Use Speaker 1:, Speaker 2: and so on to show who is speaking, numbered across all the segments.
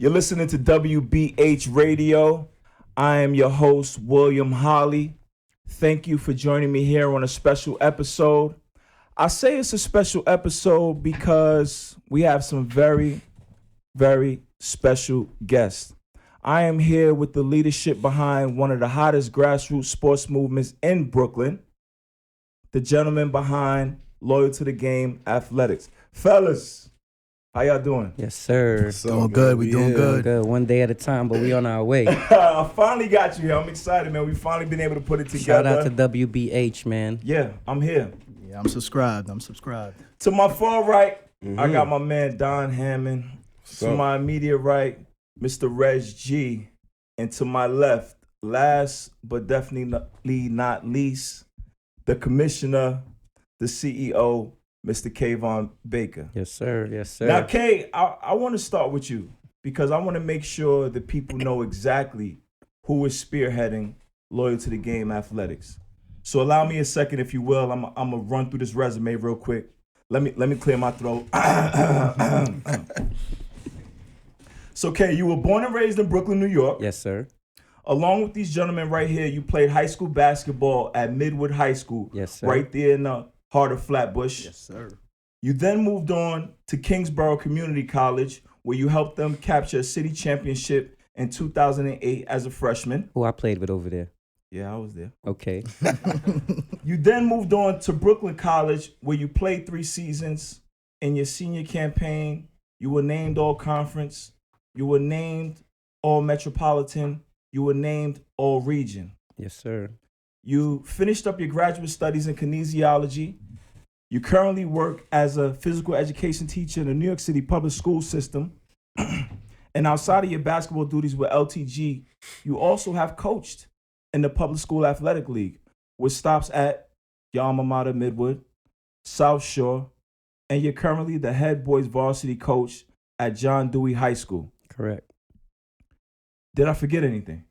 Speaker 1: You're listening to WBH Radio. I am your host, William Holly. Thank you for joining me here on a special episode. I say it's a special episode because we have some very, very special guests. I am here with the leadership behind one of the hottest grassroots sports movements in Brooklyn, the gentleman behind Loyal to the Game Athletics. Fellas, how y'all doing?
Speaker 2: Yes, sir.
Speaker 3: Doing good. We doing good.
Speaker 2: Good. One day at a time, but we on our way.
Speaker 1: I finally got you here. I'm excited, man. We finally been able to put it together.
Speaker 2: Shout out to WBH, man.
Speaker 1: Yeah, I'm here.
Speaker 3: Yeah, I'm subscribed.
Speaker 1: To my far right, I got my man Don Hammond. To my immediate right, Mr. Reg G. And to my left, last but definitely not least, the commissioner, the CEO, Mr. Kavon Baker.
Speaker 2: Yes, sir. Yes, sir.
Speaker 1: Now, Kay, I want to start with you because I want to make sure that people know exactly who is spearheading Loyal to the Game Athletics. So allow me a second, if you will. I'm gonna run through this resume real quick. Let me clear my throat. So, Kay, you were born and raised in Brooklyn, New York.
Speaker 2: Yes, sir.
Speaker 1: Along with these gentlemen right here, you played high school basketball at Midwood High School.
Speaker 2: Yes, sir.
Speaker 1: Right there in the heart of Flatbush.
Speaker 3: Yes, sir.
Speaker 1: You then moved on to Kingsborough Community College, where you helped them capture a city championship in 2008 as a freshman.
Speaker 2: Who I played with over there.
Speaker 1: Yeah, I was there.
Speaker 2: Okay.
Speaker 1: You then moved on to Brooklyn College, where you played 3 seasons. In your senior campaign, you were named All-Conference. You were named All-Metropolitan. You were named All-Region.
Speaker 2: Yes, sir.
Speaker 1: You finished up your graduate studies in kinesiology. You currently work as a physical education teacher in the New York City public school system. And outside of your basketball duties with LTG, you also have coached in the public school athletic league, with stops at your alma mater, Midwood, South Shore, and you're currently the head boys varsity coach at John Dewey High School.
Speaker 2: Correct.
Speaker 1: Did I forget anything?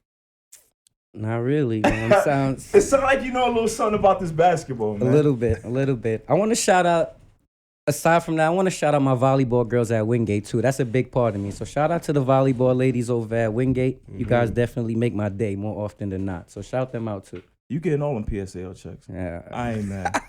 Speaker 2: Not really, man.
Speaker 1: It sounds like you know a little something about this basketball, man.
Speaker 2: A little bit. I want to shout out, aside from that, I want to shout out my volleyball girls at Wingate, too. That's a big part of me. So shout out to the volleyball ladies over at Wingate. You guys definitely make my day more often than not. So shout them out, too.
Speaker 1: You getting all them PSAL checks.
Speaker 2: Yeah.
Speaker 1: I ain't mad.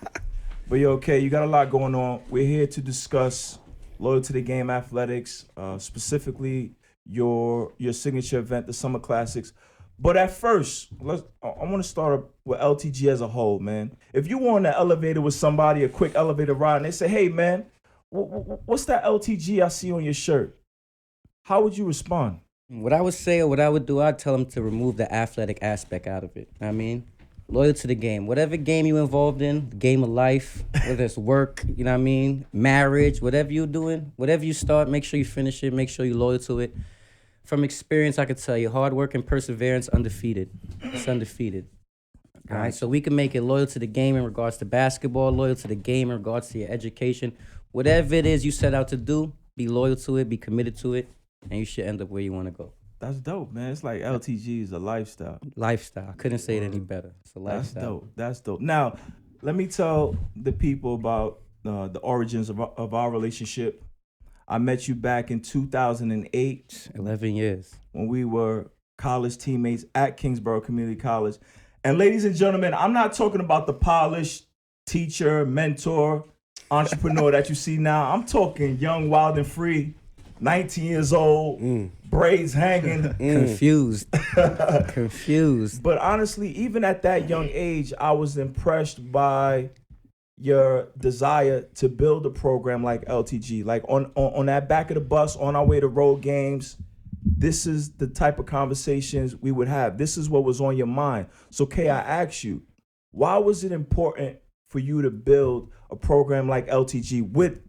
Speaker 1: But you're okay. You got a lot going on. We're here to discuss Loyal to the Game Athletics, specifically your signature event, the Summer Classics. But at first, I want to start with LTG as a whole, man. If you were on the elevator with somebody, a quick elevator ride, and they say, hey, man, what's that LTG I see on your shirt? How would you respond?
Speaker 2: What I would say or what I would do, I'd tell them to remove the athletic aspect out of it. I mean, loyal to the game. Whatever game you're involved in, the game of life, whether it's work, you know what I mean, marriage, whatever you're doing, whatever you start, make sure you finish it, make sure you're loyal to it. From experience, I could tell you, hard work and perseverance, undefeated. It's undefeated. All right, so we can make it loyal to the game in regards to basketball, loyal to the game in regards to your education. Whatever it is you set out to do, be loyal to it, be committed to it, and you should end up where you want to go.
Speaker 1: That's dope, man. It's like LTG is a lifestyle.
Speaker 2: Lifestyle. I couldn't say it any better. It's a lifestyle.
Speaker 1: That's dope. Now, let me tell the people about the origins of our relationship. I met you back in 2008.
Speaker 2: 11 years.
Speaker 1: When we were college teammates at Kingsborough Community College. And ladies and gentlemen, I'm not talking about the polished teacher, mentor, entrepreneur that you see now. I'm talking young, wild, and free, 19 years old, braids hanging.
Speaker 2: Confused. Confused.
Speaker 1: But honestly, even at that young age, I was impressed by your desire to build a program like LTG. Like on that back of the bus, on our way to road games, this is the type of conversations we would have. This is what was on your mind. So, Kay, I ask you, why was it important for you to build a program like LTG with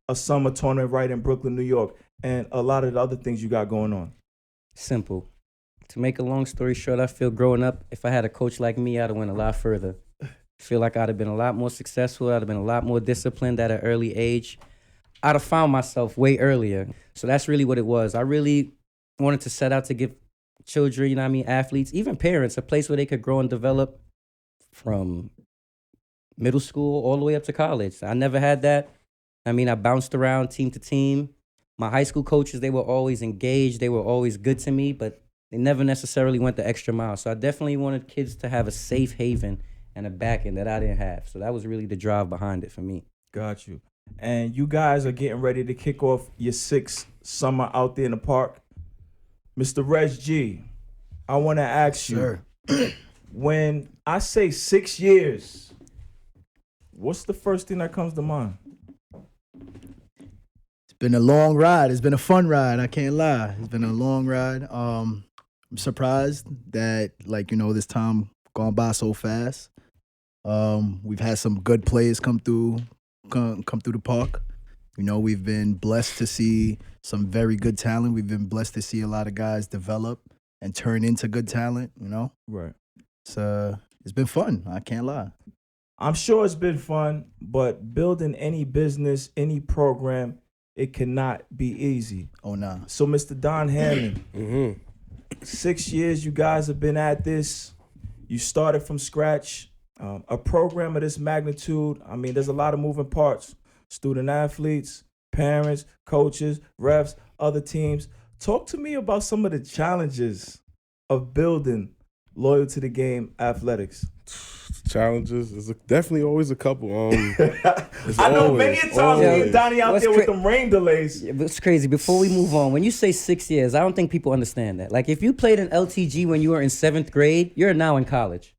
Speaker 1: a summer tournament right in Brooklyn, New York, and a lot of the other things you got going on?
Speaker 2: Simple. To make a long story short, I feel growing up, if I had a coach like me, I'd have went a lot further. Feel like I'd have been a lot more successful. I'd have been a lot more disciplined at an early age. I'd have found myself way earlier. So that's really what it was. I really wanted to set out to give children, you know what I mean, athletes, even parents, a place where they could grow and develop from middle school all the way up to college. I never had that. I mean, I bounced around team to team. My high school coaches, they were always engaged. They were always good to me, but they never necessarily went the extra mile. So I definitely wanted kids to have a safe haven and a backing that I didn't have. So that was really the drive behind it for me.
Speaker 1: Got you. And you guys are getting ready to kick off your 6th summer out there in the park. Mr. Reg G, I want to ask you, when I say 6 years, what's the first thing that comes to mind?
Speaker 3: It's been a long ride. It's been a fun ride. I can't lie. It's been a long ride. I'm surprised that, this time gone by so fast. We've had some good players come through the park. We've been blessed to see some very good talent. We've been blessed to see a lot of guys develop and turn into good talent,
Speaker 1: Right.
Speaker 3: It's been fun. I can't lie.
Speaker 1: I'm sure it's been fun, but building any business, any program, it cannot be easy.
Speaker 3: Oh, nah.
Speaker 1: So, Mr. Don Hammond, 6 years you guys have been at this. You started from scratch. A program of this magnitude, I mean, there's a lot of moving parts. Student athletes, parents, coaches, refs, other teams. Talk to me about some of the challenges of building loyal to the game athletics.
Speaker 4: Challenges, there's definitely always a couple.
Speaker 1: I know many times me and Donnie out there with them rain delays.
Speaker 2: Yeah, but it's crazy. Before we move on, when you say 6 years, I don't think people understand that. Like, if you played in LTG when you were in 7th grade, you're now in college.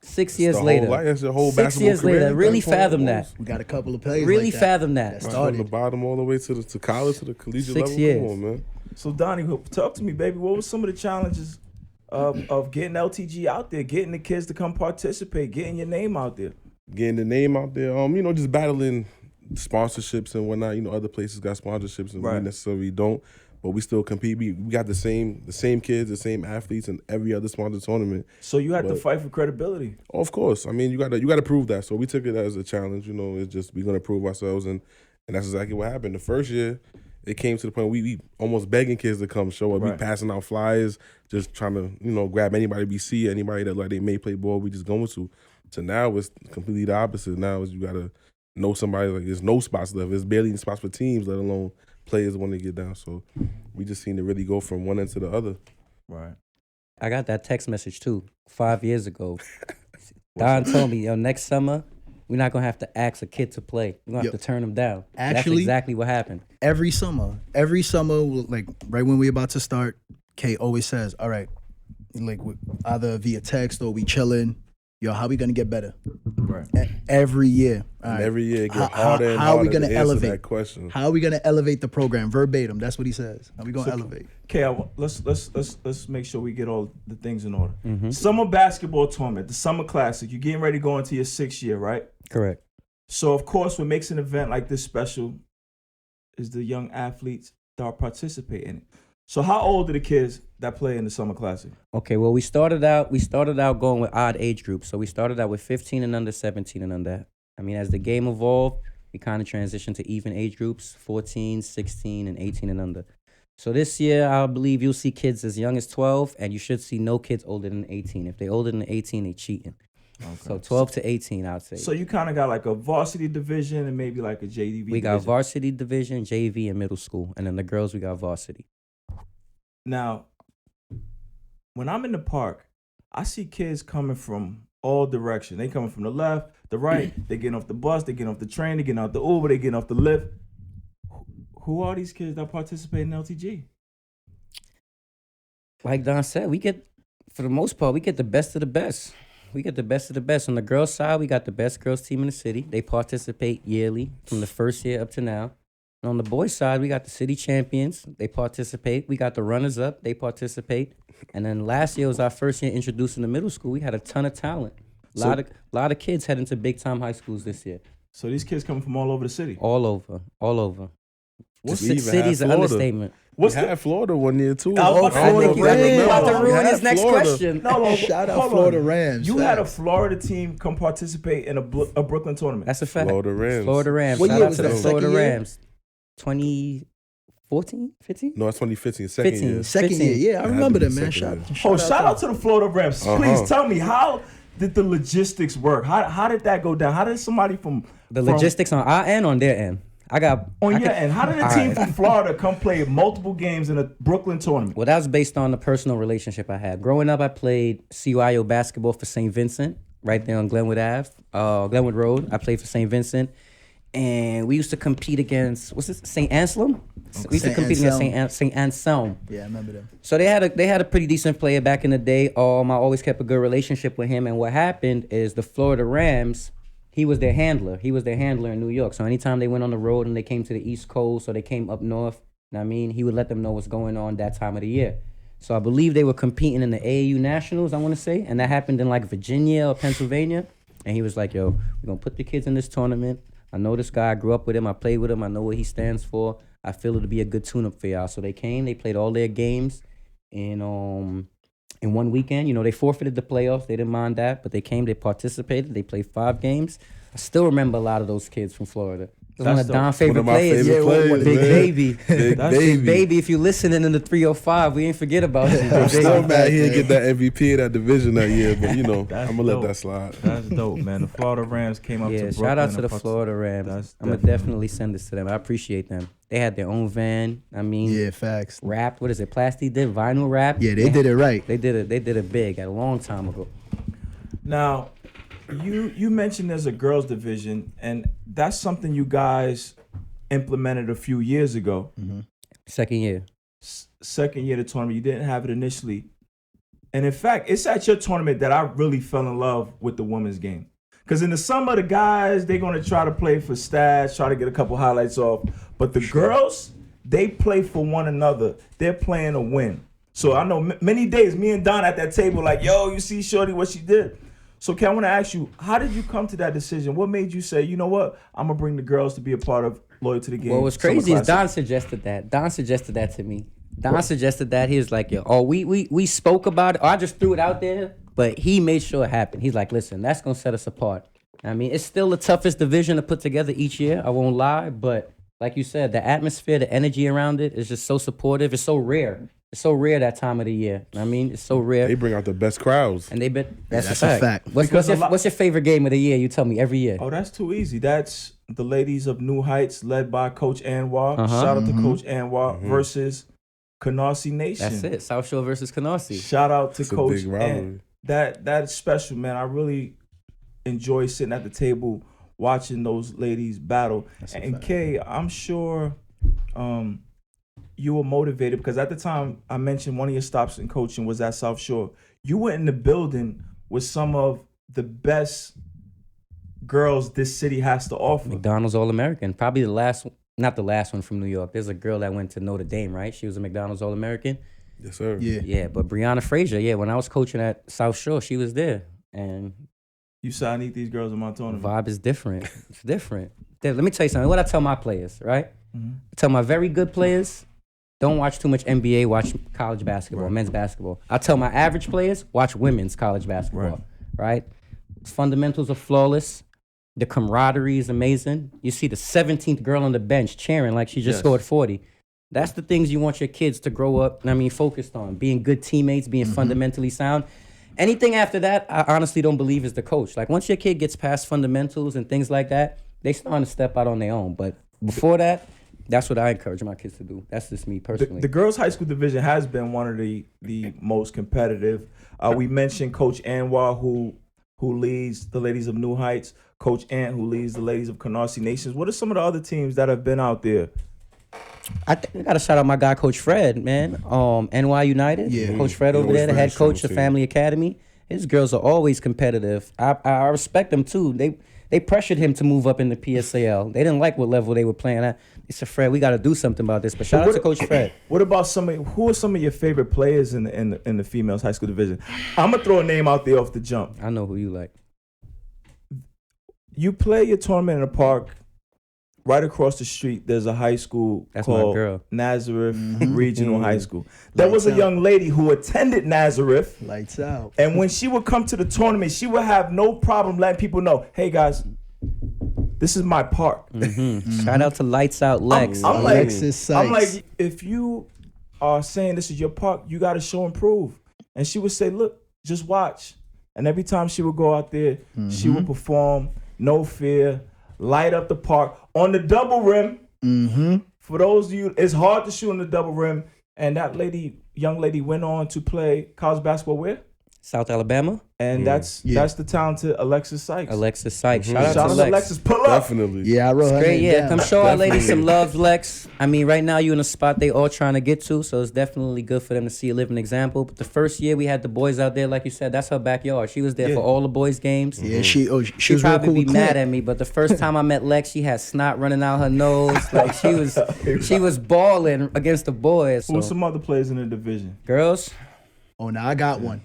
Speaker 2: 6 years later.
Speaker 4: That's your whole
Speaker 2: 6 years
Speaker 4: basketball career.
Speaker 2: later. Really fathom that.
Speaker 3: We got a couple of players
Speaker 2: Really
Speaker 3: like that.
Speaker 2: fathom that.
Speaker 4: From the bottom all the way to college, to the collegiate
Speaker 2: 6
Speaker 4: level.
Speaker 2: years.
Speaker 4: Come on, man.
Speaker 1: So, Donnie, talk to me, baby. What were some of the challenges of getting LTG out there, getting the kids to come participate, getting your name out there?
Speaker 4: Getting the name out there, just battling sponsorships and whatnot. Other places got sponsorships and we necessarily don't, but we still compete. We got the same kids, the same athletes in every other sponsor tournament.
Speaker 1: So you had to fight for credibility.
Speaker 4: Oh, of course. I mean, you gotta prove that. So we took it as a challenge. It's just we're gonna prove ourselves, and that's exactly what happened. The first year, it came to the point we almost begging kids to come show up. We passing out flyers, just trying to grab anybody we see, anybody that they may play ball, we just going to. So now it's completely the opposite. Now is you gotta know somebody. There's no spots left. There's barely any spots for teams, let alone players want to get down. So we just seem to really go from one end to the other.
Speaker 1: Right.
Speaker 2: I got that text message too 5 years ago. Don told me, next summer, we're not going to have to ask a kid to play. We're going to have to turn them down. That's exactly what happened.
Speaker 3: Every summer, right when we're about to start, Kay always says, all right, either via text or we chilling, how we going to get better?
Speaker 1: Right.
Speaker 3: Every year.
Speaker 4: And every year it gets harder and
Speaker 3: how
Speaker 4: harder
Speaker 3: are we gonna
Speaker 4: to answer
Speaker 3: elevate
Speaker 4: that question.
Speaker 3: How are we going to elevate the program? Verbatim, that's what he says. How we going to elevate?
Speaker 1: Okay, let's make sure we get all the things in order. Summer basketball tournament, the Summer Classic. You're getting ready to go into your 6th year, right?
Speaker 2: Correct.
Speaker 1: So, of course, what makes an event like this special is the young athletes that are participating in it. So how old are the kids that play in the Summer Classic?
Speaker 2: Okay, well, we started out going with odd age groups. So we started out with 15 and under, 17 and under. I mean, as the game evolved, we kind of transitioned to even age groups, 14, 16, and 18 and under. So this year, I believe you'll see kids as young as 12, and you should see no kids older than 18. If they're older than 18, they're cheating. Okay. So 12 to 18, I'd say.
Speaker 1: So you kind of got like a varsity division and maybe like a JV
Speaker 2: We got varsity division, JV, and middle school. And then the girls, we got varsity.
Speaker 1: Now, when I'm in the park, I see kids coming from all directions. They coming from the left, the right. They getting off the bus, they getting off the train, they getting off the Uber, they getting off the Lyft. Who are these kids that participate in LTG?
Speaker 2: Like Don said, for the most part, we get the best of the best. We get the best of the best. On the girls' side, we got the best girls team in the city. They participate yearly from the first year up to now. And on the boys' side, we got the city champions. They participate. We got the runners-up. They participate. And then last year was our first year introducing the middle school. We had a ton of talent. A lot of kids heading to big-time high schools this year.
Speaker 1: So these kids coming from all over the city?
Speaker 2: All over. City's an understatement.
Speaker 4: We had Florida one year, too.
Speaker 2: I think you about to ruin his next question.
Speaker 1: No,
Speaker 3: shout out Florida Rams.
Speaker 1: You had a Florida team come participate in a Brooklyn tournament.
Speaker 2: That's a fact.
Speaker 4: Florida Rams.
Speaker 3: What
Speaker 2: Shout
Speaker 3: year
Speaker 2: out
Speaker 3: was
Speaker 2: to the
Speaker 3: that?
Speaker 2: Florida
Speaker 3: Second year?
Speaker 2: Rams. 2014, 15?
Speaker 4: No, it's 2015, second
Speaker 2: 15.
Speaker 4: year.
Speaker 3: Second
Speaker 2: 15.
Speaker 3: year, yeah, I remember them, man.
Speaker 4: Second
Speaker 3: Shout
Speaker 1: Shout out to the Florida Rams. Please tell me, how did the logistics work? How did that go down? How did somebody from
Speaker 2: logistics on our end, on their end? I got
Speaker 1: On your end, how did a team from Florida come play multiple games in a Brooklyn tournament?
Speaker 2: Well, that was based on the personal relationship I had. Growing up, I played CYO basketball for St. Vincent, right there on Glenwood Road. I played for St. Vincent. And we used to compete against, what's this, St. Anselm? Okay. We used to compete against St. Anselm.
Speaker 3: Yeah, I remember them.
Speaker 2: So they had a pretty decent player back in the day. I always kept a good relationship with him. And what happened is the Florida Rams, he was their handler. He was their handler in New York. So anytime they went on the road and they came to the East Coast or they came up north, you know what I mean, he would let them know what's going on that time of the year. So I believe they were competing in the AAU Nationals, I want to say. And that happened in like Virginia or Pennsylvania. And he was like, yo, we're going to put the kids in this tournament. I know this guy. I grew up with him. I played with him. I know what he stands for. I feel it'll be a good tune-up for y'all. So they came. They played all their games in one weekend. You know, they forfeited the playoffs. They didn't mind that. But they came. They participated. They played 5 games. I still remember a lot of those kids from Florida. One of Don's favorite players. Big Baby.
Speaker 4: Big
Speaker 2: Baby, if you're listening in the 305, we ain't forget about you.
Speaker 4: I'm still mad he didn't get that MVP of that division that year, but you know, I'm going to let that slide.
Speaker 1: That's dope, man. The Florida Rams came up to Brooklyn.
Speaker 2: Shout out to the Florida Rams. I'm going to definitely send this to them. I appreciate them. They had their own van. I mean,
Speaker 3: yeah, facts.
Speaker 2: Wrapped. What is it? Plastic did vinyl wrap.
Speaker 3: Yeah, they did it right.
Speaker 2: They did it big a long time ago.
Speaker 1: Now, you mentioned there's a girls division, and that's something you guys implemented a few years ago.
Speaker 2: Mm-hmm. Second year
Speaker 1: of the tournament. You didn't have it initially. And in fact, it's at your tournament that I really fell in love with the women's game. Because in the summer, the guys, they're going to try to play for stats, try to get a couple highlights off. But the girls, they play for one another. They're playing to win. So I know many days, me and Don at that table like, yo, you see Shorty, what she did? So, Ken, I want to ask you, how did you come to that decision? What made you say, you know what, I'm going to bring the girls to be a part of Loyal to the Game?
Speaker 2: Well, what's crazy is Don suggested that. Don suggested that to me. Don suggested that. He was like, yo, we spoke about it. Or I just threw it out there, but he made sure it happened. He's like, listen, that's going to set us apart. I mean, it's still the toughest division to put together each year. I won't lie. But like you said, the atmosphere, the energy around it is just so supportive. It's so rare. It's so rare that time of the year. I mean, it's so rare.
Speaker 4: They bring out the best crowds.
Speaker 2: And that's
Speaker 3: a fact.
Speaker 2: What's your favorite game of the year? You tell me every year.
Speaker 1: Oh, that's too easy. That's the ladies of New Heights, led by Coach Anwar. Shout out to Coach Anwar versus Canarsie Nation.
Speaker 2: That's it. South Shore versus Canarsie.
Speaker 1: Shout out to Coach
Speaker 4: Anwar.
Speaker 1: That is special, man. I really enjoy sitting at the table watching those ladies battle. And Kay, I'm sure you were motivated because at the time I mentioned one of your stops in coaching was at South Shore. You went in the building with some of the best girls this city has to offer.
Speaker 2: McDonald's All-American. Probably not the last one from New York. There's a girl that went to Notre Dame, right? She was a McDonald's All-American.
Speaker 4: Yes, sir.
Speaker 2: Yeah, but Brianna Frazier, when I was coaching at South Shore, she was there. And
Speaker 1: you said, I need these girls in my tournament.
Speaker 2: The vibe is different. It's different. Let me tell you something. What I tell my players, right?
Speaker 1: Mm-hmm.
Speaker 2: I tell my very good players, don't watch too much NBA, watch college basketball, men's basketball. I tell my average players, watch women's college basketball, right? Fundamentals are flawless. The camaraderie is amazing. You see the 17th girl on the bench cheering like she just scored 40. That's the things you want your kids to grow up, focused on. Being good teammates, being fundamentally sound. Anything after that, I honestly don't believe is the coach. Like, once your kid gets past fundamentals and things like that, they start to step out on their own. But before that, that's what I encourage my kids to do. That's just me personally.
Speaker 1: The girls' high school division has been one of the most competitive. We mentioned Coach Anwar, who leads the ladies of New Heights, Coach Ant, who leads the ladies of Canarsie Nations. What are some of the other teams that have been out there?
Speaker 2: I think I got to shout out my guy, Coach Fred, man. NY United. Yeah. Coach Fred over there, the head coach of Family Academy. His girls are always competitive. I respect them, too. They pressured him to move up in the PSAL. They didn't like what level they were playing at. They said, Fred, we got to do something about this. But shout out to Coach Fred.
Speaker 1: What about who are some of your favorite players in the females high school division? I'm going to throw a name out there off the jump.
Speaker 2: I know who you like.
Speaker 1: You play your tournament in a park. Right across the street, there's a high school called Nazareth Regional High School. There was a young lady who attended Nazareth.
Speaker 3: Lights out.
Speaker 1: And when she would come to the tournament, she would have no problem letting people know, hey, guys, this is my park.
Speaker 2: Shout out to Lights Out Lex.
Speaker 1: I'm like, if you are saying this is your park, you got to show and prove. And she would say, look, just watch. And every time she would go out there, she would perform, no fear. light up the park on the double rim.
Speaker 3: Mm-hmm.
Speaker 1: For those of you, it's hard to shoot on the double rim. And that young lady went on to play college basketball where?
Speaker 2: South Alabama.
Speaker 1: And that's the talented Alexis Sykes.
Speaker 2: Alexis Sykes.
Speaker 1: Shout out to
Speaker 2: Lex.
Speaker 1: Alexis. Pull up.
Speaker 4: Definitely.
Speaker 3: Yeah, I wrote her
Speaker 2: Great,
Speaker 3: name
Speaker 2: yeah.
Speaker 3: down.
Speaker 2: Come show our ladies some
Speaker 4: Definitely.
Speaker 2: love, Lex. I mean, right now you're in a spot they all trying to get to, so it's definitely good for them to see a living example. But the first year we had the boys out there, like you said, that's her backyard. She was there for all the boys' games.
Speaker 3: Yeah, she was real
Speaker 2: probably
Speaker 3: cool
Speaker 2: be
Speaker 3: with
Speaker 2: mad
Speaker 3: Clint.
Speaker 2: at me, but the first time I met Lex, she had snot running out her nose. Like she was balling against the boys.
Speaker 1: Who's
Speaker 2: So.
Speaker 1: some other players in the division?
Speaker 2: Girls,
Speaker 3: Oh, now I got one.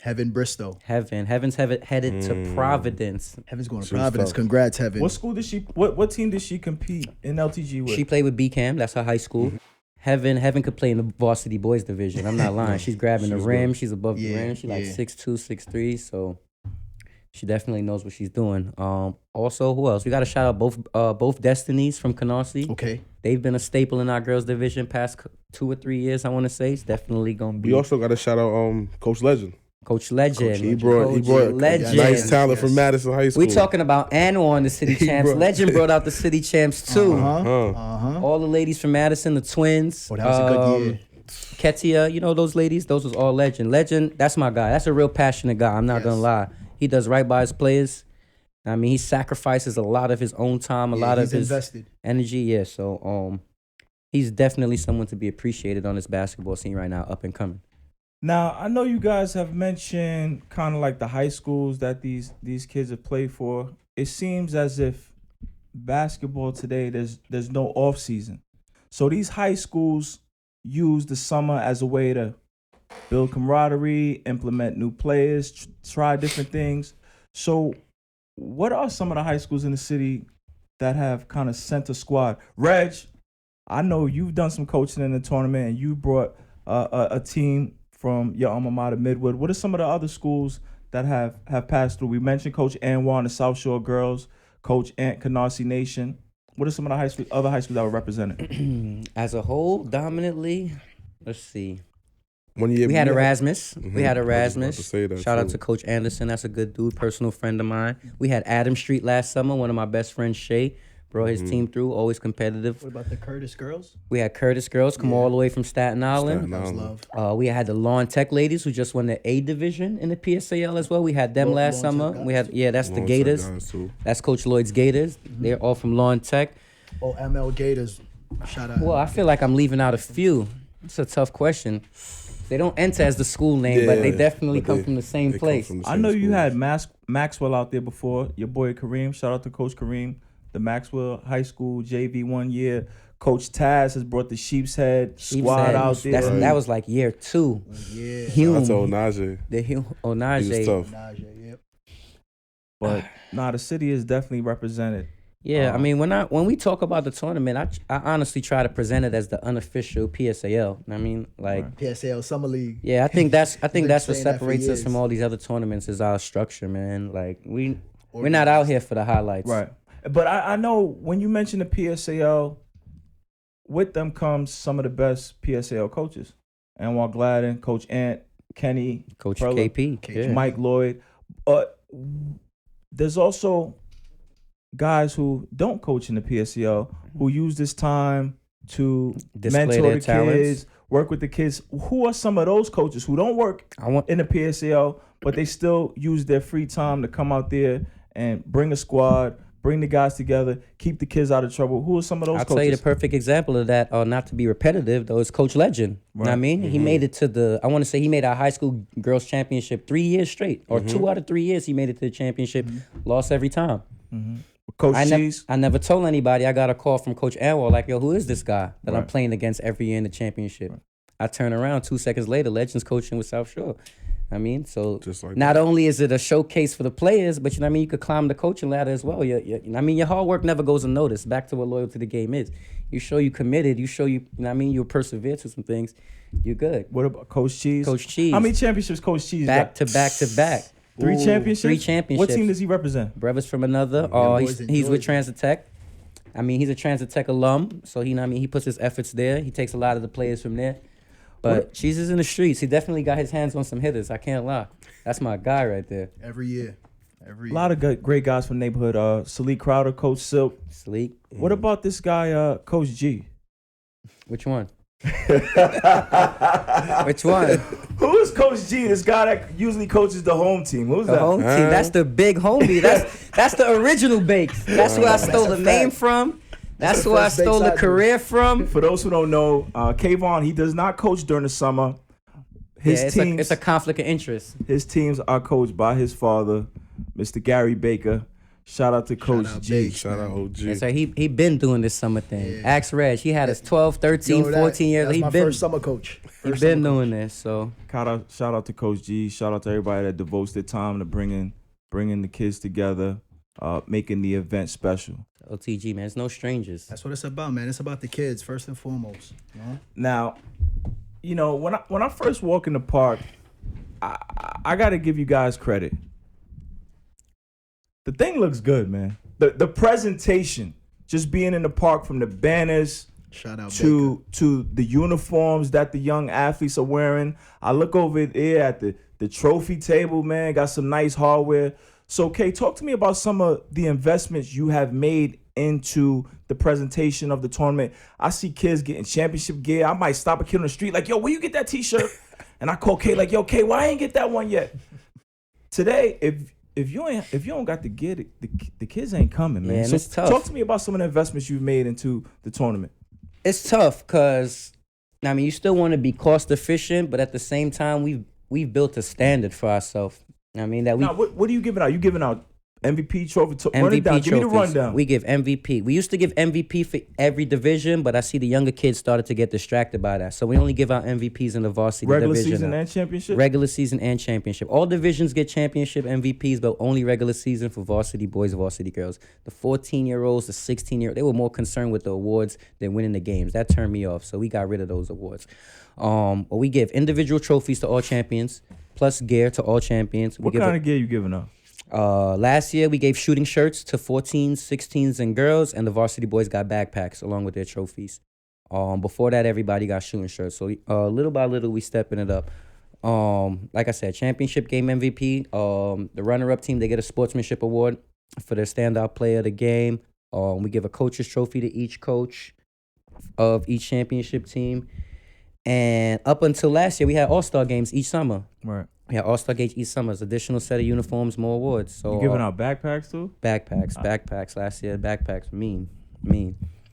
Speaker 3: Heaven Bristow.
Speaker 2: Heaven's headed to Providence.
Speaker 3: Heaven's going to
Speaker 4: She was
Speaker 3: Providence.
Speaker 4: tough.
Speaker 3: Congrats, Heaven.
Speaker 1: What school did she? What team did she compete in LTG with?
Speaker 2: She played with BCAM. That's her high school. Heaven could play in the varsity boys division. I'm not lying. She's grabbing the rim. She's above the
Speaker 3: Yeah,
Speaker 2: rim. She's like
Speaker 3: yeah.
Speaker 2: 6'2", 6'3", so she definitely knows what she's doing. Also, who else? We got to shout out both Destinies from Canarsie.
Speaker 3: Okay.
Speaker 2: They've been a staple in our girls division past 2 or 3 years, I want to say. It's definitely going to be
Speaker 4: We also got to shout out Coach Legend.
Speaker 2: Coach Legend.
Speaker 4: He brought
Speaker 2: Legend.
Speaker 4: nice talent
Speaker 3: Yes.
Speaker 4: from Madison High School.
Speaker 2: We talking about Annual on the city champs. Legend brought out the city champs too.
Speaker 3: Uh-huh.
Speaker 2: All the ladies from Madison, the twins.
Speaker 3: Oh, that was a good year.
Speaker 2: Ketia, you know those ladies? Those was all Legend. Legend, that's my guy. That's a real passionate guy. I'm not
Speaker 3: Yes.
Speaker 2: gonna lie. He does right by his players. I mean, he sacrifices a lot of his own time, a lot of
Speaker 3: he's
Speaker 2: his
Speaker 3: invested.
Speaker 2: energy. Yeah, so he's definitely someone to be appreciated on this basketball scene right now, up and coming.
Speaker 1: Now, I know you guys have mentioned kind of like the high schools that these kids have played for. It seems as if basketball today, there's no off season. So these high schools use the summer as a way to build camaraderie, implement new players, try different things. So what are some of the high schools in the city that have kind of sent a squad? Reg, I know you've done some coaching in the tournament and you brought a team from your alma mater, Midwood. What are some of the other schools that have passed through? We mentioned Coach Anwar and the South Shore Girls, Coach Ant Canarsie Nation. What are some of the other high schools that were represented?
Speaker 2: As a whole, dominantly, let's see.
Speaker 4: 1 year
Speaker 2: We had Erasmus.
Speaker 4: Mhm.
Speaker 2: We had
Speaker 4: I was about
Speaker 2: Erasmus.
Speaker 4: to say that,
Speaker 2: Shout out
Speaker 4: too.
Speaker 2: to Coach Anderson. That's a good dude, personal friend of mine. We had Adam Street last summer. One of my best friends, Shay, brought his team through. Always competitive.
Speaker 3: What about the Curtis girls?
Speaker 2: We had Curtis girls come all the way from Staten Island.
Speaker 3: That was love.
Speaker 2: We had the Lawn Tech ladies who just won the A division in the PSAL as well. We had them last
Speaker 3: Lawn Tech
Speaker 2: summer.
Speaker 3: guys
Speaker 2: We had that's the
Speaker 4: Long-term
Speaker 2: Gators.
Speaker 4: guys, too.
Speaker 2: That's Coach Lloyd's Gators. They're all from Lawn Tech.
Speaker 3: Oh, ML Gators. Shout out.
Speaker 2: Well, I feel like I'm leaving out a few. It's a tough question. They don't enter as the school name, but they
Speaker 4: Yeah,
Speaker 2: definitely
Speaker 4: but
Speaker 2: come
Speaker 4: they-
Speaker 2: from the same
Speaker 4: they come
Speaker 2: place.
Speaker 4: from the
Speaker 1: I
Speaker 4: same
Speaker 1: know you
Speaker 4: schools.
Speaker 1: had Maxwell out there before. Your boy Kareem. Shout out to Coach Kareem. The Maxwell High School JV 1 year. Coach Taz has brought the Sheep's Head squad
Speaker 2: Sheep's Head.
Speaker 1: out there.
Speaker 2: That was like year 2.
Speaker 3: Yeah.
Speaker 2: Hume.
Speaker 4: That's Onaje.
Speaker 2: The Hume
Speaker 4: He was
Speaker 2: Onaje.
Speaker 4: tough.
Speaker 3: Najee, yep.
Speaker 1: But nah, the city is definitely represented.
Speaker 2: Yeah, I mean, when we talk about the tournament, I honestly try to present it as the unofficial PSAL. I mean, like,
Speaker 3: PSL Summer League.
Speaker 2: yeah, I think that's
Speaker 3: been
Speaker 2: what
Speaker 3: saying that for
Speaker 2: separates us
Speaker 3: years.
Speaker 2: from all these other tournaments is our structure, man. Like, we're not out here for the highlights.
Speaker 1: Right. But I know when you mention the PSAL, with them comes some of the best PSAL coaches. Anwar Gladden, Coach Ant, Kenny,
Speaker 2: Coach
Speaker 1: Perla,
Speaker 2: KP. Yeah.
Speaker 1: Mike Lloyd. There's also guys who don't coach in the PSAL who use this time to
Speaker 2: Display
Speaker 1: mentor
Speaker 2: their
Speaker 1: the
Speaker 2: talents.
Speaker 1: kids, work with the kids. Who are some of those coaches who don't work in the PSAL, but they still use their free time to come out there and bring a squad, bring the guys together, keep the kids out of trouble? Who are some of those
Speaker 2: I'll
Speaker 1: coaches?
Speaker 2: tell you the perfect example of that, not to be repetitive, though, is Coach Legend. You know what I mean? He made it to he made our high school girls championship 3 years straight, or 2 out of 3 years he made it to the championship, lost every time.
Speaker 1: Coach
Speaker 2: I
Speaker 1: Cheese.
Speaker 2: never told anybody. I got a call from Coach Anwar, like, yo, who is this guy that I'm playing against every year in the championship? I turn around 2 seconds later, Legends coaching with South Shore. I mean, so
Speaker 4: Just like
Speaker 2: not only is it a showcase for the players, but you know what I mean, you could climb the coaching ladder as well. I mean, your hard work never goes unnoticed. Back to what loyal to the game is. You show you committed. You show you know what I mean, you persevere to some things. You're good.
Speaker 1: What about Coach Cheese?
Speaker 2: Coach Cheese.
Speaker 1: How many championships Coach Cheese
Speaker 2: Back
Speaker 1: got?
Speaker 2: to back to back.
Speaker 1: 3 championships?
Speaker 2: 3 championships.
Speaker 1: What team does he represent?
Speaker 2: Brothers from another.
Speaker 3: boys
Speaker 2: He's
Speaker 3: in
Speaker 2: with
Speaker 3: Georgia.
Speaker 2: Transit Tech. I mean, he's a Transit Tech alum, so he, know what I mean, he puts his efforts there. He takes a lot of the players from there. But Cheese is in the streets. He definitely got his hands on some hitters. I can't lie. That's my guy right there.
Speaker 3: Every year. Every
Speaker 1: A lot of great guys from the neighborhood. Salik Crowder, Coach Silk.
Speaker 2: Sleek.
Speaker 1: What about this guy, Coach G?
Speaker 2: Which one? Which one?
Speaker 1: Who is Coach G? This guy that usually coaches the home team. Who's
Speaker 2: The
Speaker 1: that?
Speaker 2: home team. That's the big homie. That's the original Bakes. That's who I stole the name from. That's who I stole the career from.
Speaker 1: For those who don't know, Kavon, he does not coach during the summer. His teams,
Speaker 2: it's a conflict of interest.
Speaker 1: his teams are coached by his father, Mr. Gary Baker. Shout out to Coach
Speaker 3: out
Speaker 1: G.
Speaker 3: Baker.
Speaker 4: Shout out OG.
Speaker 2: And so he been doing this summer thing.
Speaker 3: Yeah.
Speaker 2: Ask Reg. He had us 12, 13,
Speaker 3: Yo,
Speaker 2: 14 years.
Speaker 3: That's
Speaker 2: He
Speaker 3: my
Speaker 2: been
Speaker 3: first summer coach.
Speaker 2: he been doing this. So
Speaker 1: Shout out to Coach G. Shout out to everybody that devotes their time to bringing the kids together, making the event special.
Speaker 2: LTG, man, it's no strangers.
Speaker 3: That's what it's about, man. It's about the kids first and foremost. You know?
Speaker 1: Now, you know, when I first walk in the park, I got to give you guys credit. The thing looks good, man. The presentation, just being in the park, from the banners
Speaker 3: Shout out
Speaker 1: to the uniforms that the young athletes are wearing. I look over there at the trophy table, man. Got some nice hardware. So, Kay, talk to me about some of the investments you have made into the presentation of the tournament. I see kids getting championship gear. I might stop a kid on the street like, yo, where you get that T-shirt? And I call Kay like, yo, Kay, why I ain't get that one yet? Today, if you don't got the gear, the kids ain't coming, man.
Speaker 2: Yeah, and
Speaker 1: So
Speaker 2: it's tough.
Speaker 1: talk to me about some of the investments you've made into the tournament.
Speaker 2: It's tough because, I mean, you still want to be cost efficient, but at the same time, we've built a standard for ourselves. I mean that we
Speaker 1: Now, what are you giving out? You giving out MVP trophy? Run it down.
Speaker 2: MVP
Speaker 1: Give me the
Speaker 2: trophies.
Speaker 1: rundown.
Speaker 2: We give MVP. We used to give MVP for every division, but I see the younger kids started to get distracted by that. So we only give out MVPs in the varsity
Speaker 1: Regular
Speaker 2: division.
Speaker 1: season
Speaker 2: now.
Speaker 1: and championship?
Speaker 2: Regular season and championship. All divisions get championship MVPs, but only regular season for varsity boys, varsity girls. The 14-year-olds, the 16-year-olds, they were more concerned with the awards than winning the games. That turned me off, so we got rid of those awards. But we give individual trophies to all champions, plus gear to all champions.
Speaker 1: What kind of gear you giving out?
Speaker 2: Last year, we gave shooting shirts to 14s, 16s, and girls, and the varsity boys got backpacks along with their trophies. Before that, everybody got shooting shirts. So little by little, we stepping it up. Like I said, championship game MVP. The runner-up team, they get a sportsmanship award for their standout player of the game. We give a coach's trophy to each coach of each championship team. And up until last year, we had all-star games each summer.
Speaker 1: Right.
Speaker 2: We had all-star games each summer. Additional set of uniforms, more awards. So
Speaker 1: You giving out backpacks too?
Speaker 2: backpacks. Last year, backpacks. Mean.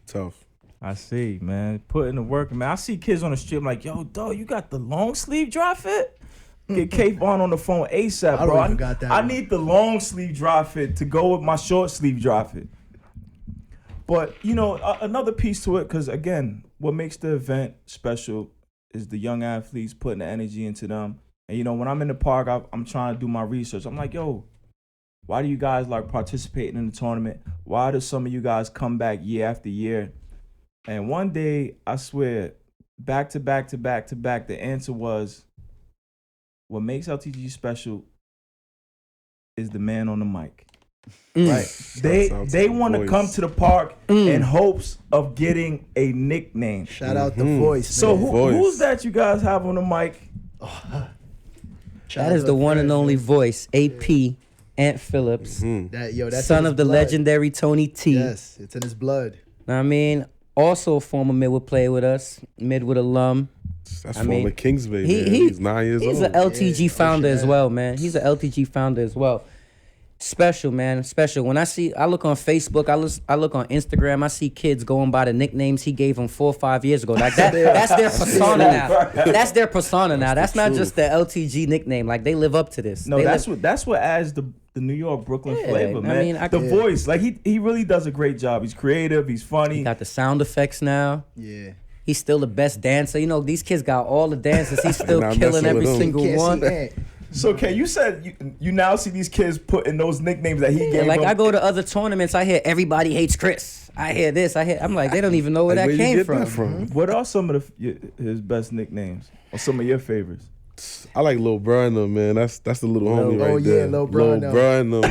Speaker 4: Tough.
Speaker 1: I see, man. Put in the work, man. I see kids on the street. I'm like, yo, dog, you got the long sleeve dry fit? Get Kavon on the phone ASAP,
Speaker 3: I
Speaker 1: bro.
Speaker 3: don't even got that
Speaker 1: I
Speaker 3: one.
Speaker 1: need the long sleeve dry fit to go with my short sleeve dry fit. But, you know, another piece to it, because, again, what makes the event special is the young athletes putting the energy into them. And, you know, when I'm in the park, I'm trying to do my research. I'm like, yo, why do you guys like participating in the tournament? Why do some of you guys come back year after year? And one day, I swear, back to back, the answer was, what makes LTG special is the man on the mic. Right? They want to come to the park in hopes of getting a nickname.
Speaker 3: Shout out the voice.
Speaker 1: So
Speaker 3: man.
Speaker 1: who's that you guys have on the mic?
Speaker 3: Shout
Speaker 2: That
Speaker 3: out
Speaker 2: is
Speaker 3: to
Speaker 2: the one
Speaker 3: Fred,
Speaker 2: and only
Speaker 3: man.
Speaker 2: voice, AP Ant Phillips,
Speaker 3: That's
Speaker 2: son
Speaker 3: in
Speaker 2: of
Speaker 3: his
Speaker 2: the
Speaker 3: blood.
Speaker 2: legendary Tony T.
Speaker 3: Yes, it's in his blood.
Speaker 2: Know what I mean, also a former Midwood player with us, Midwood alum.
Speaker 4: That's
Speaker 2: I mean,
Speaker 4: former Kings Bay,
Speaker 2: he-
Speaker 4: man.
Speaker 2: he-
Speaker 4: He's 9 years
Speaker 2: He's
Speaker 4: old.
Speaker 2: an LTG
Speaker 3: Yeah,
Speaker 2: founder as
Speaker 3: yeah.
Speaker 2: well, man. He's an LTG founder as well. Special, man, special. When I look on Facebook, I look on Instagram, I see kids going by the nicknames he gave them 4 or 5 years ago. Like that's their persona now. That's their persona now. That's not just the LTG nickname. Like they live up to this.
Speaker 1: No,
Speaker 2: They
Speaker 1: that's what adds the New York Brooklyn
Speaker 2: Yeah,
Speaker 1: flavor,
Speaker 2: I
Speaker 1: man.
Speaker 2: mean,
Speaker 1: the voice, like he really does a great job. He's creative. He's funny.
Speaker 2: He got the sound effects now.
Speaker 3: Yeah.
Speaker 2: He's still the best dancer. You know, these kids got all the dances. He's still
Speaker 4: Not
Speaker 2: killing
Speaker 4: messing
Speaker 2: every
Speaker 4: with them.
Speaker 2: single
Speaker 3: Can't
Speaker 2: one.
Speaker 3: see Ant.
Speaker 1: So, Kay, you said you now see these kids putting those nicknames that he
Speaker 2: Yeah,
Speaker 1: gave
Speaker 2: like
Speaker 1: them.
Speaker 2: I go to other tournaments, I hear everybody hates Chris. I hear this. I'm like, they don't even know where
Speaker 4: Like,
Speaker 2: that
Speaker 4: where you
Speaker 2: came
Speaker 4: get
Speaker 2: from.
Speaker 4: that from?
Speaker 1: What are some of his best nicknames or some of your favorites?
Speaker 4: I like Lil Bruh and them, man. That's the little homie right there.
Speaker 3: Lil Bruh and them.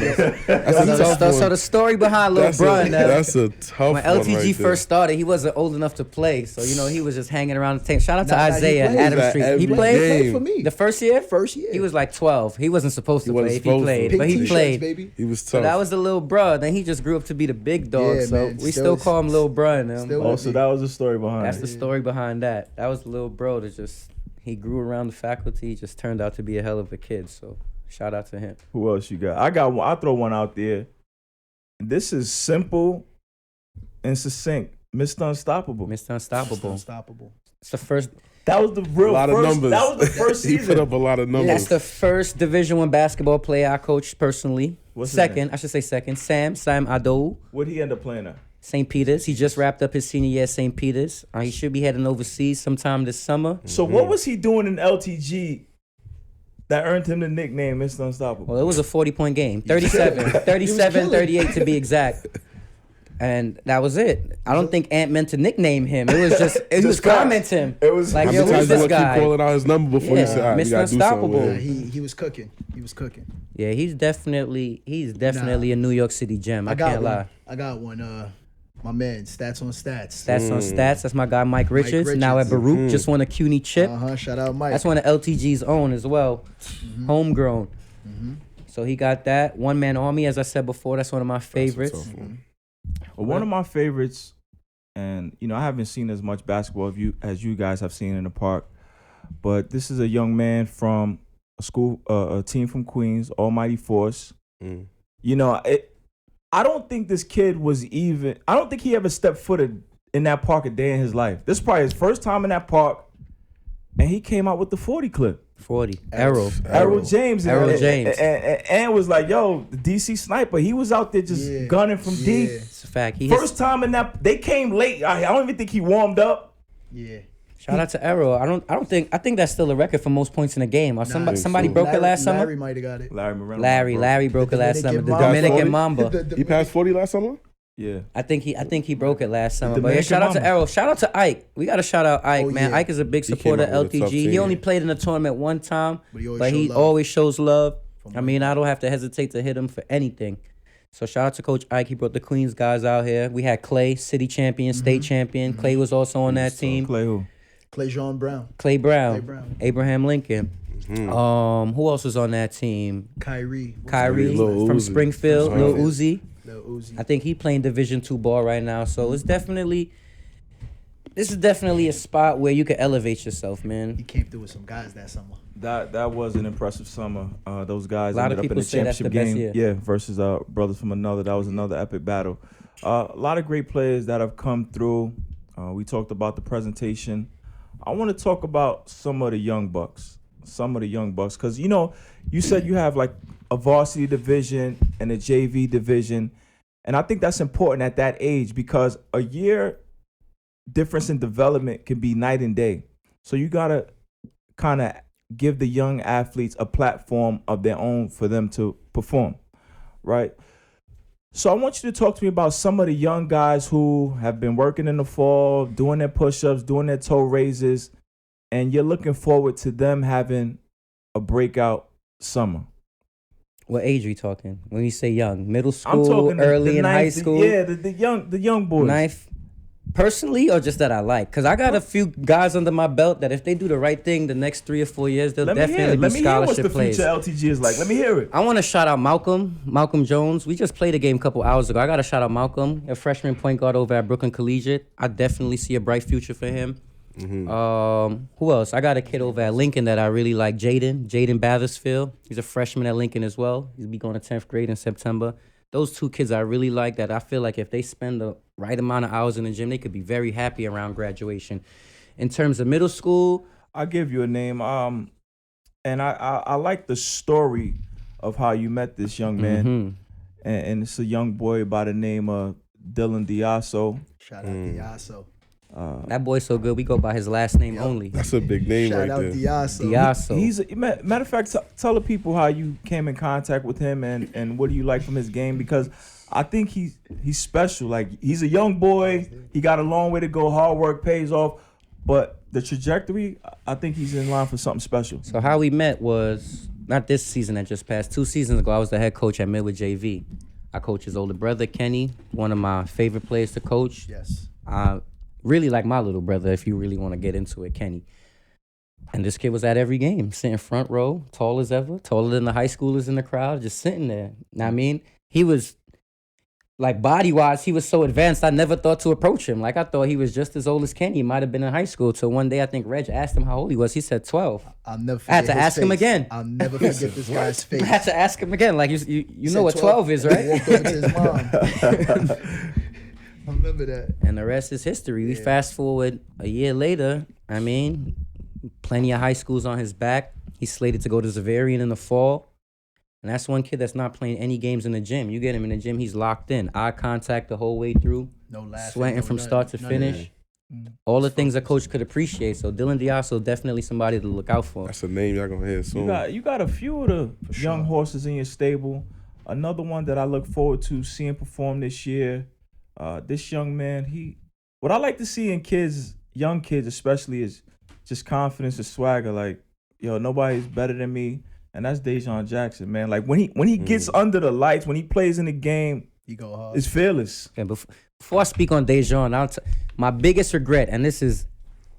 Speaker 4: That's a tough one.
Speaker 2: So the story behind Lil Bruh.
Speaker 4: That's a tough
Speaker 2: when
Speaker 4: one.
Speaker 2: LTG
Speaker 4: right
Speaker 2: first started, he wasn't old enough to play, so he was just hanging around the team. Shout out to Isaiah
Speaker 3: he
Speaker 2: Adam Street. He played
Speaker 3: for me
Speaker 2: the first year.
Speaker 3: First year,
Speaker 2: he was like 12. He wasn't supposed to play if he played,
Speaker 3: Pink
Speaker 2: but he
Speaker 3: t-shirts,
Speaker 2: played.
Speaker 3: baby.
Speaker 4: He was tough.
Speaker 2: So that was the Lil Bruh. Then he just grew up to be the big dog.
Speaker 3: Yeah,
Speaker 2: so
Speaker 3: man.
Speaker 2: we still call him Lil Bruh and them.
Speaker 1: Oh, so that was the story behind
Speaker 2: That's
Speaker 1: it.
Speaker 2: the story behind that. That was Lil Bro that just he grew around the faculty. He just turned out to be a hell of a kid. So shout out to him.
Speaker 1: Who else you got? I got one. I'll throw one out there. This is simple and succinct. Mr. Unstoppable.
Speaker 2: Mr. Unstoppable.
Speaker 3: Unstoppable.
Speaker 2: It's the first.
Speaker 1: That was the real
Speaker 4: a lot
Speaker 1: first,
Speaker 4: of numbers.
Speaker 1: That was the first
Speaker 4: He
Speaker 1: season.
Speaker 4: put up a lot of numbers.
Speaker 2: That's the first Division I basketball player I coached personally.
Speaker 1: What's his
Speaker 2: second,
Speaker 1: name?
Speaker 2: I should say second. Sam Adou,
Speaker 1: What'd he end up playing at?
Speaker 2: St. Peter's. He just wrapped up his senior year at St. Peter's. He should be heading overseas sometime this summer.
Speaker 1: So what was he doing in LTG that earned him the nickname Mr. Unstoppable?
Speaker 2: Well, it was a 40-point game. 38 to be exact. And that was it. I don't think Ant meant to nickname him. It was just, he was commenting.
Speaker 1: It was
Speaker 2: like,
Speaker 4: How
Speaker 2: yo,
Speaker 4: many
Speaker 2: who's
Speaker 4: times you
Speaker 2: this
Speaker 4: want to keep
Speaker 2: guy?
Speaker 4: calling out his number before you
Speaker 2: Yeah,
Speaker 4: say, all right, we
Speaker 2: Mr.
Speaker 4: gotta do something
Speaker 2: Unstoppable.
Speaker 4: with him.
Speaker 3: He was cooking. He was cooking.
Speaker 2: Yeah, he's definitely a New York City gem. I can't lie.
Speaker 3: I got one. My man, Stats on Stats.
Speaker 2: Stats on Stats. That's my guy Mike Richards. Now at Baruch, just won a CUNY chip.
Speaker 3: Shout out Mike.
Speaker 2: That's one of LTG's own as well, homegrown. So he got that. One Man Army, as I said before, that's one of my favorites.
Speaker 1: Well, one of my favorites, and I haven't seen as much basketball as you guys have seen in the park, but this is a young man from a team from Queens, Almighty Force. I don't think this kid I don't think he ever stepped foot in that park a day in his life. This is probably his first time in that park, and he came out with the 40 clip.
Speaker 2: 40. Errol
Speaker 1: James. And was like, yo, the DC sniper. He was out there just gunning from deep.
Speaker 2: It's a fact.
Speaker 1: First time in that. They came late. I don't even think he warmed up.
Speaker 3: Yeah.
Speaker 2: Shout out to Errol. I think that's still a record for most points in a game. Or somebody broke it last summer.
Speaker 3: Larry might have got it.
Speaker 1: Larry
Speaker 2: broke it last summer. The
Speaker 3: Dominican
Speaker 2: Dominican Mamba.
Speaker 4: He passed 40 last summer?
Speaker 1: Yeah.
Speaker 2: I think he broke it last summer. But
Speaker 1: Dominican
Speaker 2: shout out to
Speaker 1: Mamba.
Speaker 2: Errol. Shout out to Ike. We gotta shout out Ike, man.
Speaker 3: Yeah.
Speaker 2: Ike is a big supporter
Speaker 4: came out
Speaker 2: of
Speaker 4: with a tough
Speaker 2: LTG. He
Speaker 4: team.
Speaker 2: only played in the tournament one time,
Speaker 3: But he
Speaker 2: always shows love. I mean, I don't have to hesitate to hit him for anything. So shout out to Coach Ike. He brought the Queens guys out here. We had Clay, city champion, state champion. Clay was also on that team.
Speaker 1: Clay who?
Speaker 3: Clay Brown.
Speaker 2: Clay Brown.
Speaker 3: Clay Brown.
Speaker 2: Abraham Lincoln. Who else was on that team?
Speaker 3: Kyrie
Speaker 4: Lil
Speaker 2: from
Speaker 4: Uzi.
Speaker 2: Springfield, Lil Uzi.
Speaker 3: Lil Uzi.
Speaker 2: I think he playing Division II ball right now. So this is definitely a spot where you can elevate yourself, man.
Speaker 3: He came through with some guys that summer.
Speaker 1: That was an impressive summer. Those guys
Speaker 2: A lot of
Speaker 1: ended up in
Speaker 2: people
Speaker 1: the
Speaker 2: say that's
Speaker 1: championship
Speaker 2: the best
Speaker 1: game.
Speaker 2: year.
Speaker 1: Yeah, versus Brothers from Another. That was another epic battle. A lot of great players that have come through. We talked about the presentation. I want to talk about some of the young bucks. Because, you said you have like a varsity division and a JV division. And I think that's important at that age because a year difference in development can be night and day. So you got to kind of give the young athletes a platform of their own for them to perform, right? So I want you to talk to me about some of the young guys who have been working in the fall, doing their push-ups, doing their toe raises, and you're looking forward to them having a breakout summer.
Speaker 2: What age are we talking? When you say young, middle
Speaker 1: I'm
Speaker 2: school,
Speaker 1: talking
Speaker 2: early
Speaker 1: the
Speaker 2: in high
Speaker 1: ninth-
Speaker 2: school,
Speaker 1: the young boys.
Speaker 2: ninth. Personally, or just that I like? Because I got a few guys under my belt that if they do the right thing the next 3 or 4 years, they'll definitely be
Speaker 1: Let me hear what
Speaker 2: scholarship
Speaker 1: the
Speaker 2: players.
Speaker 1: future LTG is like. Let me hear it.
Speaker 2: I want to shout out Malcolm Jones. We just played a game a couple hours ago. I got to shout out Malcolm, a freshman point guard over at Brooklyn Collegiate. I definitely see a bright future for him. Who else? I got a kid over at Lincoln that I really like, Jaden Bathersfield. He's a freshman at Lincoln as well. He'll be going to 10th grade in September. Those two kids I really like that I feel like if they spend the right amount of hours in the gym, they could be very happy around graduation. In terms of middle school,
Speaker 1: I'll give you a name. And I like the story of how you met this young man. And it's a young boy by the name of Dylan Diaso.
Speaker 3: Shout out Diaso.
Speaker 2: that boy's so good, we go by his last name only.
Speaker 4: That's a big name
Speaker 3: Shout
Speaker 4: right
Speaker 3: out
Speaker 4: there.
Speaker 3: Diaso.
Speaker 2: Diaso.
Speaker 1: Matter of fact, tell the people how you came in contact with him and what do you like from his game, because I think he's special. Like, he's a young boy. He got a long way to go. Hard work pays off. But the trajectory, I think he's in line for something special.
Speaker 2: So how we met was not this season that just passed. 2 seasons ago, I was the head coach at Midwood JV. I coach his older brother, Kenny, one of my favorite players to coach.
Speaker 3: Yes.
Speaker 2: Really like my little brother, if you really want to get into it, Kenny. And this kid was at every game, sitting front row, tall as ever, taller than the high schoolers in the crowd, just sitting there. Know what I mean? He was, like, body-wise, he was so advanced, I never thought to approach him. Like, I thought he was just as old as Kenny. He might have been in high school. Till one day, I think Reg asked him how old he was. He said 12.
Speaker 3: I'll never forget
Speaker 2: I had to
Speaker 3: his
Speaker 2: ask him
Speaker 3: face.
Speaker 2: again.
Speaker 3: I'll never forget this guy's face.
Speaker 2: I had to ask him again. Like, you know
Speaker 3: Said
Speaker 2: what 12 is, right?
Speaker 3: He walked over to his mom. I remember that.
Speaker 2: And the rest is history. We fast forward a year later. I mean, plenty of high schools on his back. He's slated to go to Zavarian in the fall. And that's one kid that's not playing any games in the gym. You get him in the gym, he's locked in. Eye contact the whole way through.
Speaker 3: No laughing.
Speaker 2: Sweating
Speaker 3: no
Speaker 2: from
Speaker 3: nothing,
Speaker 2: start to
Speaker 3: none of
Speaker 2: finish.
Speaker 3: that.
Speaker 2: All the things a coach could appreciate. So Dylan Diaso, definitely somebody to look out for.
Speaker 4: That's a name y'all gonna hear soon.
Speaker 1: You got a few of the young horses in your stable. Another one that I look forward to seeing perform this year. This young man, what I like to see in kids, young kids especially, is just confidence and swagger. Like, yo, nobody's better than me. And that's Dejon Jackson, man. Like when he gets under the lights, when he plays in the game,
Speaker 3: He go hard.
Speaker 1: it's fearless.
Speaker 2: And before I speak on Dejon, my biggest regret, and this is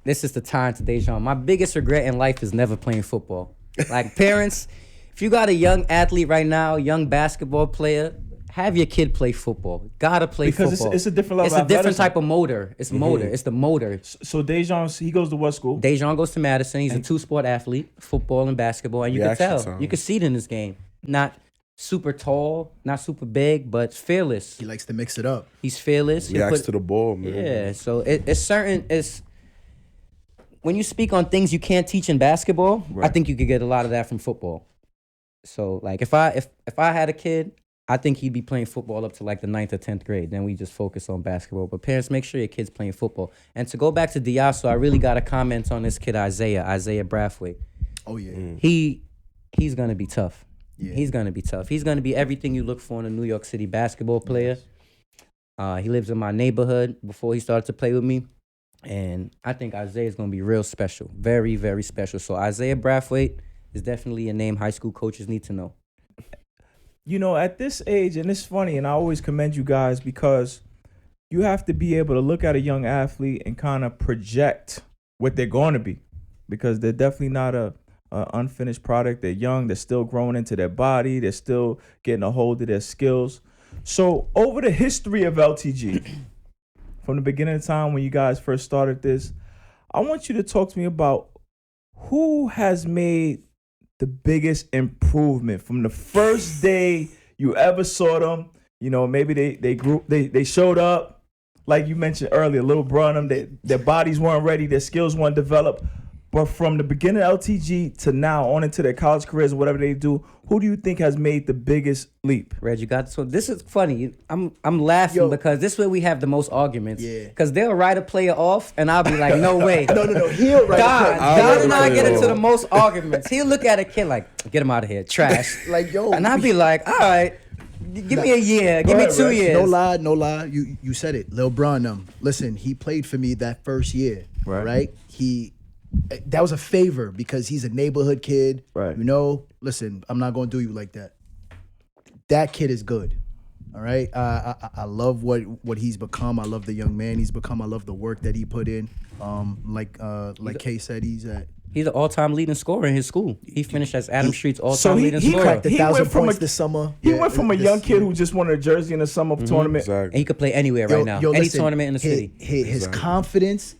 Speaker 2: the time to Dejon. My biggest regret in life is never playing football. Like, parents, if you got a young athlete right now, young basketball player, have your kid play football. Gotta play
Speaker 1: Because
Speaker 2: football.
Speaker 1: it's a different level
Speaker 2: It's
Speaker 1: of
Speaker 2: a different
Speaker 1: athleticism.
Speaker 2: type of motor. It's motor. It's the motor.
Speaker 1: So Dejon, he goes to what school?
Speaker 2: Dejon goes to Madison. He's a 2-sport athlete, football and basketball. And you can
Speaker 4: Reaction
Speaker 2: tell.
Speaker 4: time.
Speaker 2: You can see it in this game. Not super tall, not super big, but fearless.
Speaker 3: He likes to mix it up.
Speaker 2: He's fearless. He'll
Speaker 4: Reacts
Speaker 2: put-
Speaker 4: to the ball, man.
Speaker 2: Yeah, so it's certain. It's when you speak on things you can't teach in basketball. I
Speaker 1: Right.
Speaker 2: think you could get a lot of that from football. So like if I had a kid, I think he'd be playing football up to like the 9th or 10th grade. Then we just focus on basketball. But parents, make sure your kid's playing football. And to go back to Diaso, I really got to comment on this kid Isaiah Brathwaite.
Speaker 3: Oh yeah.
Speaker 2: He's gonna be tough.
Speaker 3: Yeah.
Speaker 2: He's gonna be tough. He's gonna be everything you look for in a New York City basketball player. He lives in my neighborhood before he started to play with me. And I think Isaiah's going to be real special. Very, very special. So Isaiah Brathwaite is definitely a name high school coaches need to know.
Speaker 1: You know, at this age, and it's funny, and I always commend you guys because you have to be able to look at a young athlete and kind of project what they're going to be, because they're definitely not a unfinished product. They're young. They're still growing into their body. They're still getting a hold of their skills. So over the history of LTG, from the beginning of time when you guys first started this, I want you to talk to me about who has made the biggest improvement from the first day you ever saw them. You know, maybe they showed up, like you mentioned earlier, Lil Branham, their bodies weren't ready, their skills weren't developed. But from the beginning of LTG to now on into their college careers or whatever they do, who do you think has made the biggest leap?
Speaker 2: Reg, you got this one. This is funny. I'm laughing because this is where we have the most arguments.
Speaker 3: Yeah.
Speaker 2: Because they'll write a player off and I'll be like, no way.
Speaker 3: No. He'll write
Speaker 2: Don and I get into
Speaker 4: off.
Speaker 2: the most arguments. He'll look at a kid like, get him out of here, trash.
Speaker 3: Like, yo.
Speaker 2: And I'll be like, all right, give me a year, give me 2 years.
Speaker 3: No lie. You said it. Lil Branham. Listen, he played for me that first year. Right? That was a favor because he's a neighborhood kid.
Speaker 1: Right.
Speaker 3: You know, listen, I'm not gonna do you like that. That kid is good. All right. I love what he's become. I love the young man he's become. I love the work that he put in. Like Kay said, he's
Speaker 2: the all-time leading scorer in his school. He finished as Adam Street's all-time
Speaker 1: So
Speaker 2: leading
Speaker 1: he
Speaker 2: scorer.
Speaker 3: cracked the
Speaker 1: He
Speaker 3: 1,000
Speaker 1: went from
Speaker 3: points
Speaker 1: a-
Speaker 3: this summer.
Speaker 1: He
Speaker 3: Yeah,
Speaker 1: went from a
Speaker 3: this-
Speaker 1: young kid who just won a jersey in the summer tournament.
Speaker 2: And
Speaker 4: Exactly.
Speaker 2: he could play anywhere right now. Any
Speaker 3: listen,
Speaker 2: tournament in the city.
Speaker 3: His confidence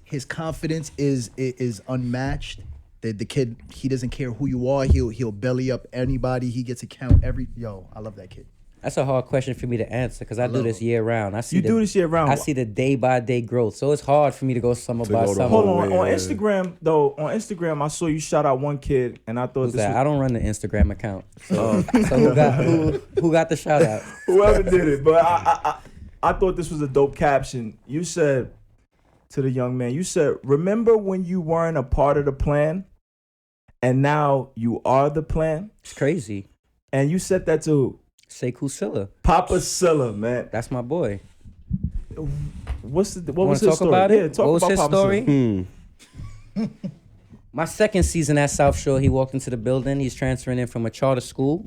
Speaker 3: is unmatched. The kid, he doesn't care who you are. He'll belly up anybody. He gets a count every. I love that kid.
Speaker 2: That's a hard question for me to answer because I do this year round. I see
Speaker 1: You do this year round.
Speaker 2: I see the day-by-day growth. So it's hard for me to go summer by
Speaker 4: go the
Speaker 2: summer.
Speaker 1: Hold
Speaker 4: whole
Speaker 1: on.
Speaker 4: way,
Speaker 1: On
Speaker 4: yeah.
Speaker 1: Instagram, though, I saw you shout out one kid, and I thought
Speaker 2: Who's
Speaker 1: this
Speaker 2: that?
Speaker 1: was
Speaker 2: I don't run the Instagram account. So who got the shout out?
Speaker 1: whoever did it. But I thought this was a dope caption. You said to the young man, you said, remember when you weren't a part of the plan, and now you are the plan?
Speaker 2: It's crazy.
Speaker 1: And you said that to
Speaker 2: Sekou Silla.
Speaker 1: Papa Silla, man.
Speaker 2: That's my boy.
Speaker 1: What was
Speaker 2: Wanna
Speaker 1: his
Speaker 2: talk
Speaker 1: story?
Speaker 2: about it?
Speaker 1: Yeah, talk
Speaker 2: What was
Speaker 1: about
Speaker 2: his
Speaker 1: Papa
Speaker 2: story?
Speaker 1: Silla.
Speaker 2: My second season at South Shore, he walked into the building. He's transferring in from a charter school.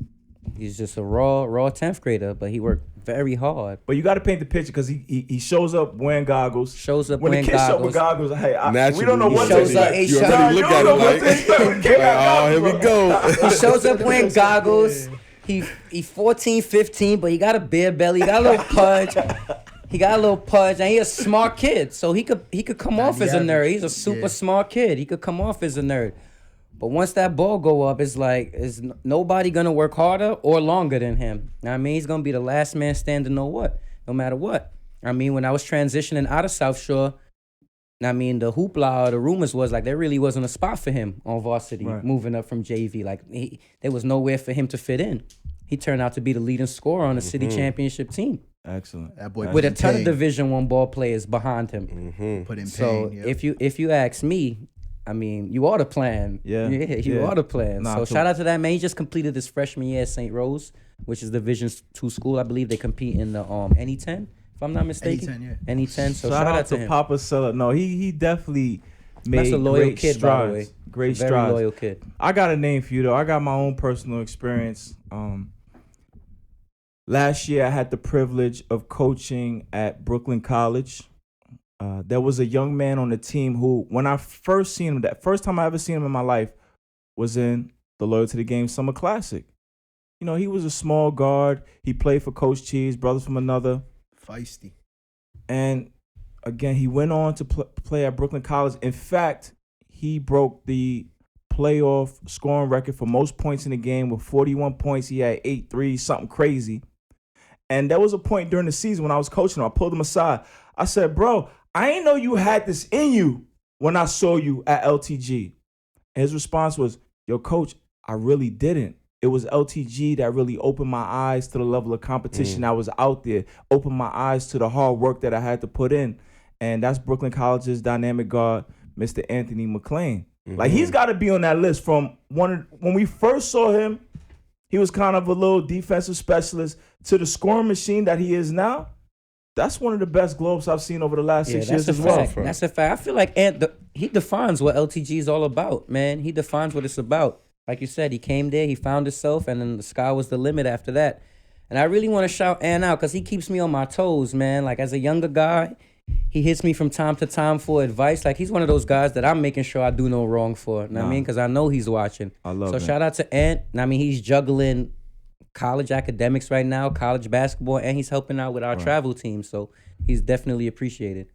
Speaker 2: He's just a raw 10th grader, but he worked very hard.
Speaker 1: But you got to paint the picture because he shows up wearing goggles.
Speaker 2: Shows up
Speaker 1: when
Speaker 2: wearing
Speaker 1: the kids show up
Speaker 2: goggles.
Speaker 1: with goggles, hey,
Speaker 4: Naturally,
Speaker 1: we don't know
Speaker 4: he
Speaker 1: what to
Speaker 2: shows up
Speaker 1: expect.
Speaker 4: You
Speaker 2: A-sharp.
Speaker 4: already look at him like, here we go.
Speaker 2: He shows up wearing goggles. He 14, 15, but he got a beer belly. He got a little pudge. And he a smart kid, so he could come off as a nerd. He's a super smart kid. He could come off as a nerd. But once that ball go up, it's like, is nobody gonna work harder or longer than him? I mean, he's gonna be the last man standing no matter what. I mean, when I was transitioning out of South Shore, I mean, the hoopla or the rumors was like there really wasn't a spot for him on varsity, moving up from JV. Like there was nowhere for him to fit in. He turned out to be the leading scorer on the city championship team.
Speaker 1: Excellent.
Speaker 3: That boy
Speaker 2: With a ton of Division I ball players behind him.
Speaker 3: Put in pain.
Speaker 2: So
Speaker 3: yep.
Speaker 2: if you ask me, I mean, you ought to plan. You ought to plan. So shout out to that man. He just completed his freshman year at St. Rose, which is Division II school. I believe they compete in the NE10, if I'm not mistaken.
Speaker 3: NE10.
Speaker 2: So
Speaker 1: shout out to
Speaker 2: him.
Speaker 1: Papa Sella. No, he definitely made
Speaker 2: That's a loyal
Speaker 1: great
Speaker 2: kid,
Speaker 1: strides.
Speaker 2: by the way.
Speaker 1: Great
Speaker 2: Very
Speaker 1: strides.
Speaker 2: loyal kid.
Speaker 1: I got a name for you though. I got my own personal experience. Last year, I had the privilege of coaching at Brooklyn College. There was a young man on the team who, when I first seen him, that first time I ever seen him in my life, was in the Loyalty to the Game Summer Classic. You know, he was a small guard. He played for Coach Cheese, brothers from another.
Speaker 3: Feisty.
Speaker 1: And again, he went on to play at Brooklyn College. In fact, he broke the playoff scoring record for most points in the game with 41 points. He had 8 threes, something crazy. And there was a point during the season when I was coaching him. I pulled him aside. I said, bro, I ain't know you had this in you when I saw you at LTG. And his response was, yo, coach, I really didn't. It was LTG that really opened my eyes to the level of competition that was out there, opened my eyes to the hard work that I had to put in. And that's Brooklyn College's dynamic guard, Mr. Anthony McLean. Like, he's got to be on that list from when we first saw him. He was kind of a little defensive specialist to the scoring machine that he is now. That's one of the best globes I've seen over the last 6 years as well.
Speaker 2: That's a fact. I feel like he defines what LTG is all about, man. He defines what it's about. Like you said, he came there, he found himself, and then the sky was the limit after that. And I really want to shout Ant out because he keeps me on my toes, man. Like, as a younger guy, he hits me from time to time for advice. Like, he's one of those guys that I'm making sure I do no wrong for. You know what I mean? Because I know he's watching.
Speaker 1: I love
Speaker 2: it. So shout out to Ant. I mean, he's juggling college academics right now, college basketball, and he's helping out with our travel team. So he's definitely appreciated.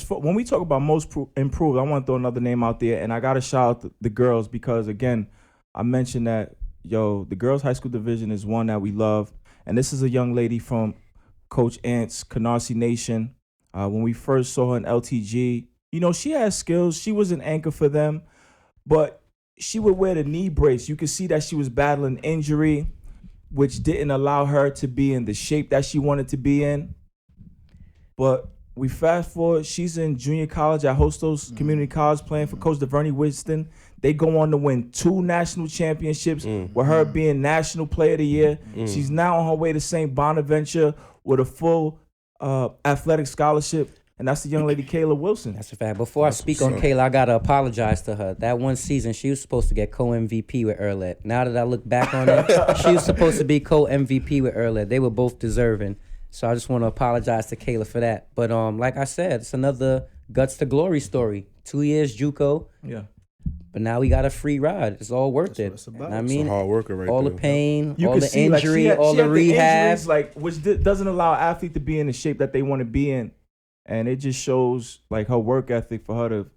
Speaker 1: When we talk about most improved, I want to throw another name out there, and I got to shout out the girls because, again, I mentioned that, the girls' high school division is one that we love. And this is a young lady from Coach Ant's Canarsie Nation. When we first saw her in LTG, she had skills. She was an anchor for them, but she would wear the knee brace. You could see that she was battling injury, which didn't allow her to be in the shape that she wanted to be in. But we fast forward, she's in junior college at Hostos Community College playing for Coach DeVerney Winston. They go on to win 2 national championships with her being National Player of the Year. She's now on her way to St. Bonaventure with a full athletic scholarship, and that's the young lady Kayla Wilson.
Speaker 2: That's a fact. Before I speak on Kayla, I gotta apologize to her. That one season, she was supposed to get co-MVP with Erlet. Now that I look back on it, she was supposed to be co-MVP with Erlet. They were both deserving. So I just want to apologize to Kayla for that. But like I said, it's another guts to glory story. 2 years JUCO.
Speaker 1: Yeah.
Speaker 2: But now we got a free ride. It's all worth it.
Speaker 3: It's about.
Speaker 2: I mean,
Speaker 4: it's a hard worker right
Speaker 2: all
Speaker 4: there.
Speaker 2: the pain,
Speaker 1: You
Speaker 2: all
Speaker 1: can
Speaker 2: the
Speaker 1: see,
Speaker 2: injury,
Speaker 1: she
Speaker 2: all
Speaker 1: had
Speaker 2: the rehab.
Speaker 1: injuries, which doesn't allow an athlete to be in the shape that they want to be in. And it just shows her work ethic for her to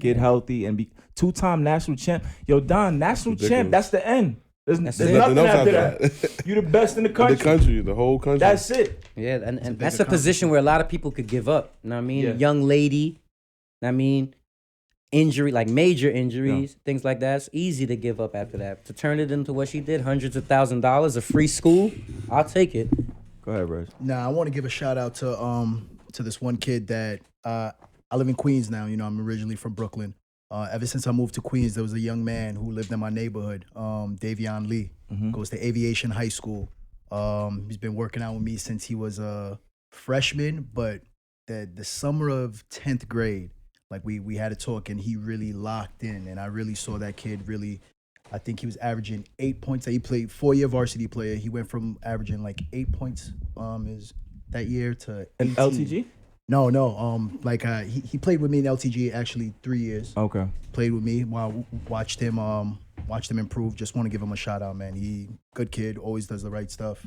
Speaker 1: get healthy and be 2-time national champ. Yo, Don, national champ, that's the end. There's nothing after that. You're the best in the country.
Speaker 4: The whole country.
Speaker 1: That's it.
Speaker 2: Yeah, and that's a position where a lot of people could give up. You know what I mean?
Speaker 1: Yeah.
Speaker 2: Young lady, injury, like major injuries, things like that. It's easy to give up after that. To turn it into what she did, hundreds of $1,000s, a free school, I'll take it.
Speaker 1: Go ahead, Reg.
Speaker 3: Nah, I want to give a shout out to this one kid that I live in Queens now. I'm originally from Brooklyn. Ever since I moved to Queens, there was a young man who lived in my neighborhood, Davion Lee, goes to Aviation High School. He's been working out with me since he was a freshman, but the summer of 10th grade, Like we had a talk, and he really locked in, and I really saw that kid really. I think he was averaging 8 points. He played 4-year varsity player. He went from averaging like 8 points that year to 18.
Speaker 1: In LTG?
Speaker 3: No. He played with me in LTG actually 3 years.
Speaker 1: Okay.
Speaker 3: Played with me while watched him improve. Just want to give him a shout out, man. He good kid, always does the right stuff.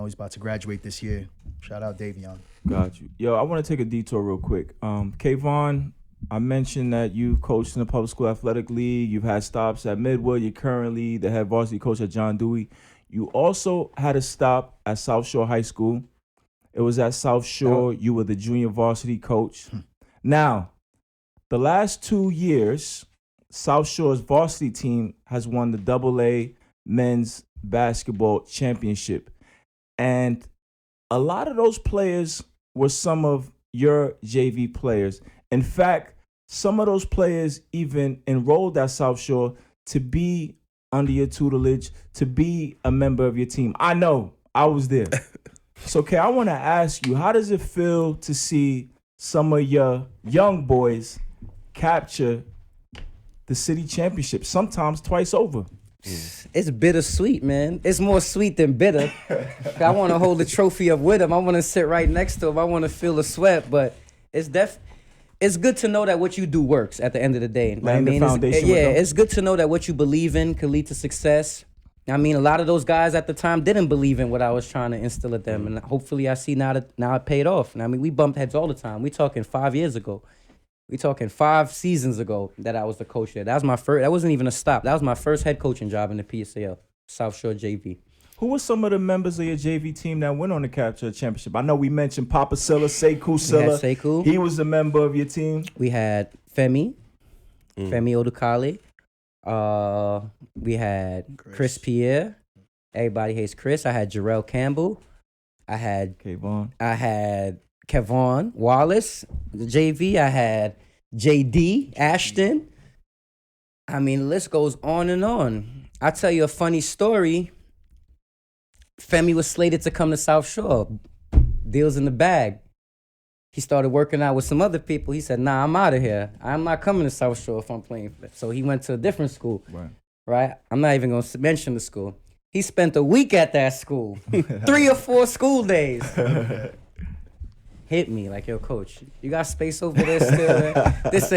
Speaker 3: He's about to graduate this year. Shout out Davion.
Speaker 1: Got you. Yo, I want to take a detour real quick. Kavon, I mentioned that you've coached in the public school athletic league. You've had stops at Midwood. You're currently the head varsity coach at John Dewey. You also had a stop at South Shore High School. It was at South Shore. You were the junior varsity coach. Now, the last 2 years, South Shore's varsity team has won the AA men's basketball championship. And a lot of those players were some of your JV players. In fact, some of those players even enrolled at South Shore to be under your tutelage, to be a member of your team. I know, I was there. So, Kay, I want to ask you, how does it feel to see some of your young boys capture the city championship, sometimes twice over?
Speaker 2: It's bittersweet, man. It's more sweet than bitter. I want to hold the trophy up with him. I want to sit right next to him. I want to feel the sweat, but it's good to know that what you do works at the end of the day.
Speaker 1: Laying the foundation.
Speaker 2: It's good to know that what you believe in can lead to success. I mean, a lot of those guys at the time didn't believe in what I was trying to instill at them, and hopefully I see now it paid off. And I mean, we bumped heads all the time. We talking 5 years ago. We talking 5 seasons ago that I was the coach there. That was my first. That wasn't even a stop. That was my first head coaching job in the PSAL, South Shore JV.
Speaker 1: Who were some of the members of your JV team that went on to capture a championship? I know we mentioned Papa Silla, Sekou Silla.
Speaker 2: Sekou.
Speaker 1: He was a member of your team.
Speaker 2: We had Femi Odukale. We had Chris Pierre. Everybody hates Chris. I had Jarrell Campbell. I had Kavon Wallace, the JV. I had JD Ashton. I mean, the list goes on and on. I'll tell you a funny story. Femi was slated to come to South Shore. Deals in the bag. He started working out with some other people. He said, nah, I'm out of here. I'm not coming to South Shore if I'm playing. So he went to a different school. Right? I'm not even going to mention the school. He spent a week at that school. 3 or 4 school days. Hit me like, yo, coach, you got space over there still, man? This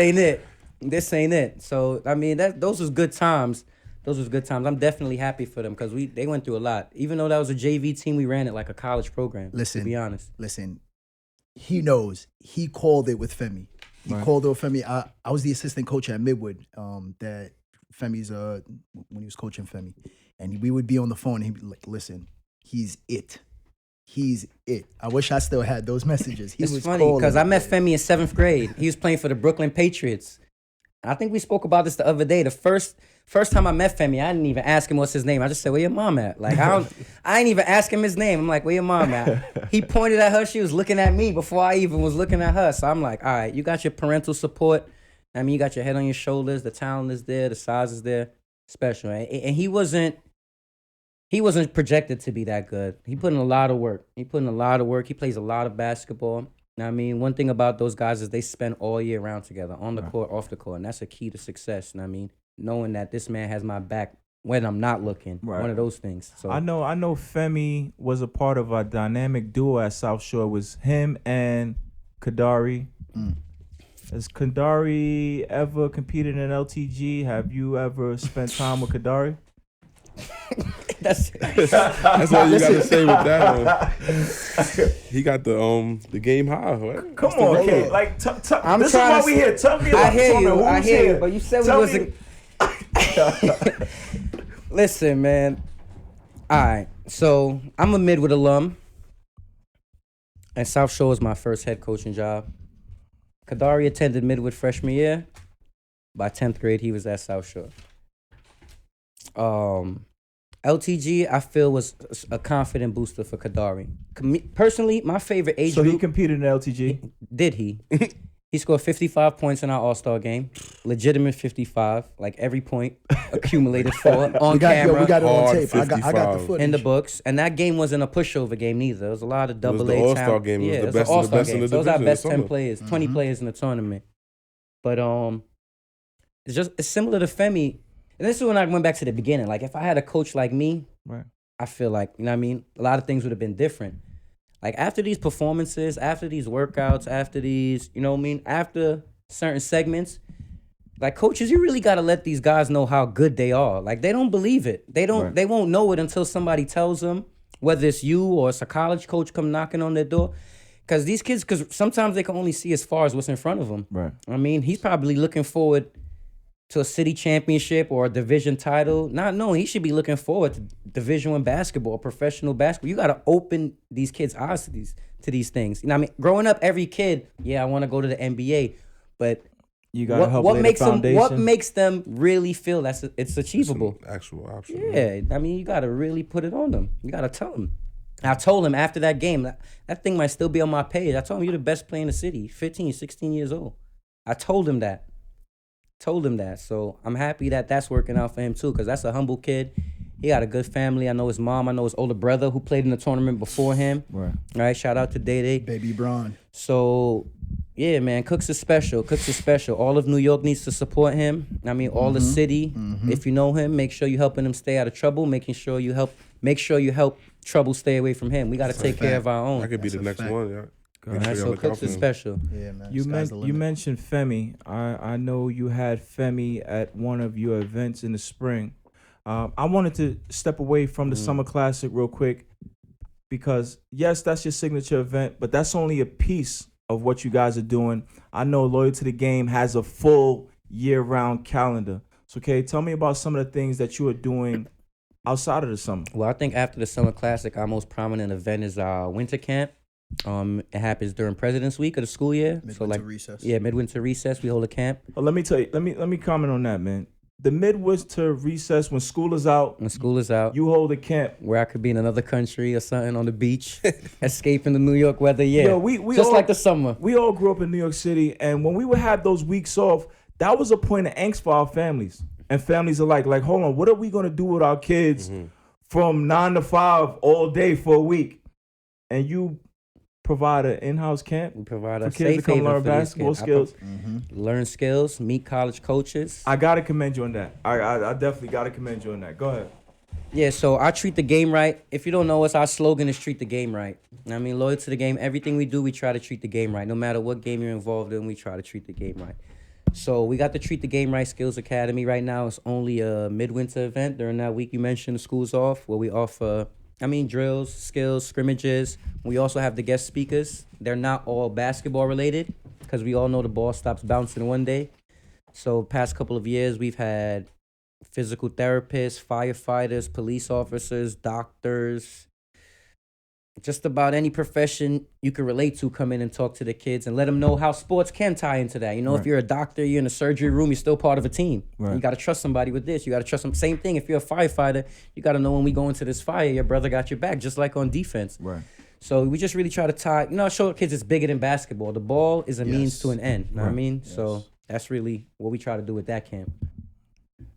Speaker 2: ain't it. So, I mean, those was good times. I'm definitely happy for them because they went through a lot. Even though that was a JV team, we ran it like a college program, to be honest.
Speaker 3: Listen, he knows. He called it with Femi. Called it with Femi. I was the assistant coach at Midwood that Femi's, when he was coaching Femi. And we would be on the phone and he'd be like, listen, he's it. I wish I still had those messages.
Speaker 2: It's funny because I met Femi in 7th grade. He was playing for the Brooklyn Patriots. I think we spoke about this the other day. The first time I met Femi, I didn't even ask him what's his name. I just said, where your mom at? Like, I didn't even ask him his name. I'm like, where your mom at? He pointed at her. She was looking at me before I even was looking at her. So I'm like, all right, you got your parental support. I mean, you got your head on your shoulders. The talent is there. The size is there. Special. And he wasn't projected to be that good. He put in a lot of work. He plays a lot of basketball. I mean, one thing about those guys is they spend all year round together, on the court, off the court, and that's a key to success. And I mean, knowing that this man has my back when I'm not looking, one of those things. So
Speaker 1: I know Femi was a part of a dynamic duo at South Shore. It was him and Kadari. Has Kadari ever competed in LTG? Have you ever spent time with Kadari?
Speaker 2: That's
Speaker 4: all you gotta say with that one. He got the game high. Right?
Speaker 1: Come on, kid. Like, this is why we here. Tell me.
Speaker 2: I hear you. But you said we wasn't. Listen, man. All right. So I'm a Midwood alum, and South Shore was my first head coaching job. Kadari attended Midwood freshman year. By 10th grade, he was at South Shore. LTG, I feel, was a confident booster for Kadari. Personally, my favorite age group...
Speaker 1: So he competed in LTG?
Speaker 2: Did he? He scored 55 points in our All-Star game. Legitimate 55. Like, every point accumulated for on camera.
Speaker 3: We got it on tape.
Speaker 4: 55.
Speaker 3: I got the footage.
Speaker 2: In the books. And that game wasn't a pushover game neither. There was a lot of double A
Speaker 4: All-Star game. It was the best in the division.
Speaker 2: So it was our best 10 players, 20 players in the tournament. But it's similar to Femi. And this is when I went back to the beginning. Like if I had a coach like me,
Speaker 1: Right.
Speaker 2: I feel like, you know what I mean? A lot of things would have been different. Like after these performances, after these workouts, after these, you know what I mean? After certain segments, like coaches, you really got to let these guys know how good they are. Like they don't believe it. They won't know it until somebody tells them, whether it's you or it's a college coach come knocking on their door. Because these kids, because sometimes they can only see as far as what's in front of them.
Speaker 1: Right.
Speaker 2: I mean, he's probably looking forward to a city championship or a division title, not knowing he should be looking forward to Division I basketball, professional basketball. You got to open these kids' eyes to these things. You know what I mean? Growing up, every kid, I want to go to the NBA, but
Speaker 1: You got to help
Speaker 2: what
Speaker 1: lay
Speaker 2: makes
Speaker 1: the
Speaker 2: them
Speaker 1: foundation.
Speaker 2: what makes them really feel it's achievable?
Speaker 4: Some actual option.
Speaker 2: Yeah, I mean, you got to really put it on them. You got to tell them. I told him after that game, that thing might still be on my page. I told him, you're the best player in the city, 15, 16 years old. I told him that. So I'm happy that that's working out for him too, because that's a humble kid. He got a good family. I know his mom. I know his older brother who played in the tournament before him.
Speaker 1: Right.
Speaker 2: All right, shout out to Day.
Speaker 3: Baby Braun.
Speaker 2: So, yeah, man, Cooks is special. All of New York needs to support him. I mean, all the city. If you know him, make sure you're helping him stay out of trouble. Make sure you help trouble stay away from him. We got to take care of our own.
Speaker 4: I could be the next one. Yeah.
Speaker 2: All right, so Cooks is special.
Speaker 3: Yeah, man.
Speaker 1: You
Speaker 3: Sky's the limit.
Speaker 1: mentioned Femi. I know you had Femi at one of your events in the spring. I wanted to step away from the Summer Classic real quick because, yes, that's your signature event, but that's only a piece of what you guys are doing. I know Loyal to the Game has a full year-round calendar. So, okay, tell me about some of the things that you are doing outside of the summer.
Speaker 2: Well, I think after the Summer Classic, our most prominent event is our winter camp. It happens during President's Week of the school year.
Speaker 3: Midwinter recess.
Speaker 2: Yeah, midwinter recess. We hold a camp.
Speaker 1: But let me tell you, let me comment on that, man. The midwinter recess, when school is out, you hold a camp.
Speaker 2: Where I could be in another country or something on the beach, escaping the New York weather. Yeah,
Speaker 1: Yo, we
Speaker 2: just
Speaker 1: all,
Speaker 2: like the summer.
Speaker 1: We all grew up in New York City, and when we would have those weeks off, that was a point of angst for our families. And families are like, hold on, what are we gonna do with our kids from 9 to 5 all day for a week? And you provide an in-house camp.
Speaker 2: We provide
Speaker 1: for
Speaker 2: a
Speaker 1: kids
Speaker 2: safe
Speaker 1: to come
Speaker 2: haven
Speaker 1: learn
Speaker 2: for these
Speaker 1: basketball
Speaker 2: kids.
Speaker 1: skills.
Speaker 2: Learn skills, meet college coaches.
Speaker 1: I gotta commend you on that. I definitely gotta commend you on that. Go ahead.
Speaker 2: Yeah, so I treat the game right. If you don't know us, our slogan is treat the game right. I mean, loyal to the game. Everything we do, we try to treat the game right. No matter what game you're involved in, we try to treat the game right. So we got the Treat the Game Right Skills Academy right now. It's only a midwinter event. During that week you mentioned, the school's off, where we offer, drills, skills, scrimmages. We also have the guest speakers. They're not all basketball related because we all know the ball stops bouncing one day. So past couple of years, we've had physical therapists, firefighters, police officers, doctors, just about any profession you can relate to come in and talk to the kids and let them know how sports can tie into that. If you're a doctor, you're in a surgery room, you're still part of a team.
Speaker 1: Right.
Speaker 2: You got to trust somebody with this. You got to trust them. Same thing, if you're a firefighter, you got to know when we go into this fire, your brother got your back, just like on defense.
Speaker 1: Right.
Speaker 2: So we just really try to tie, show kids it's bigger than basketball. The ball is a means to an end. You know what I mean?
Speaker 3: Yes.
Speaker 2: So that's really what we try to do with that camp.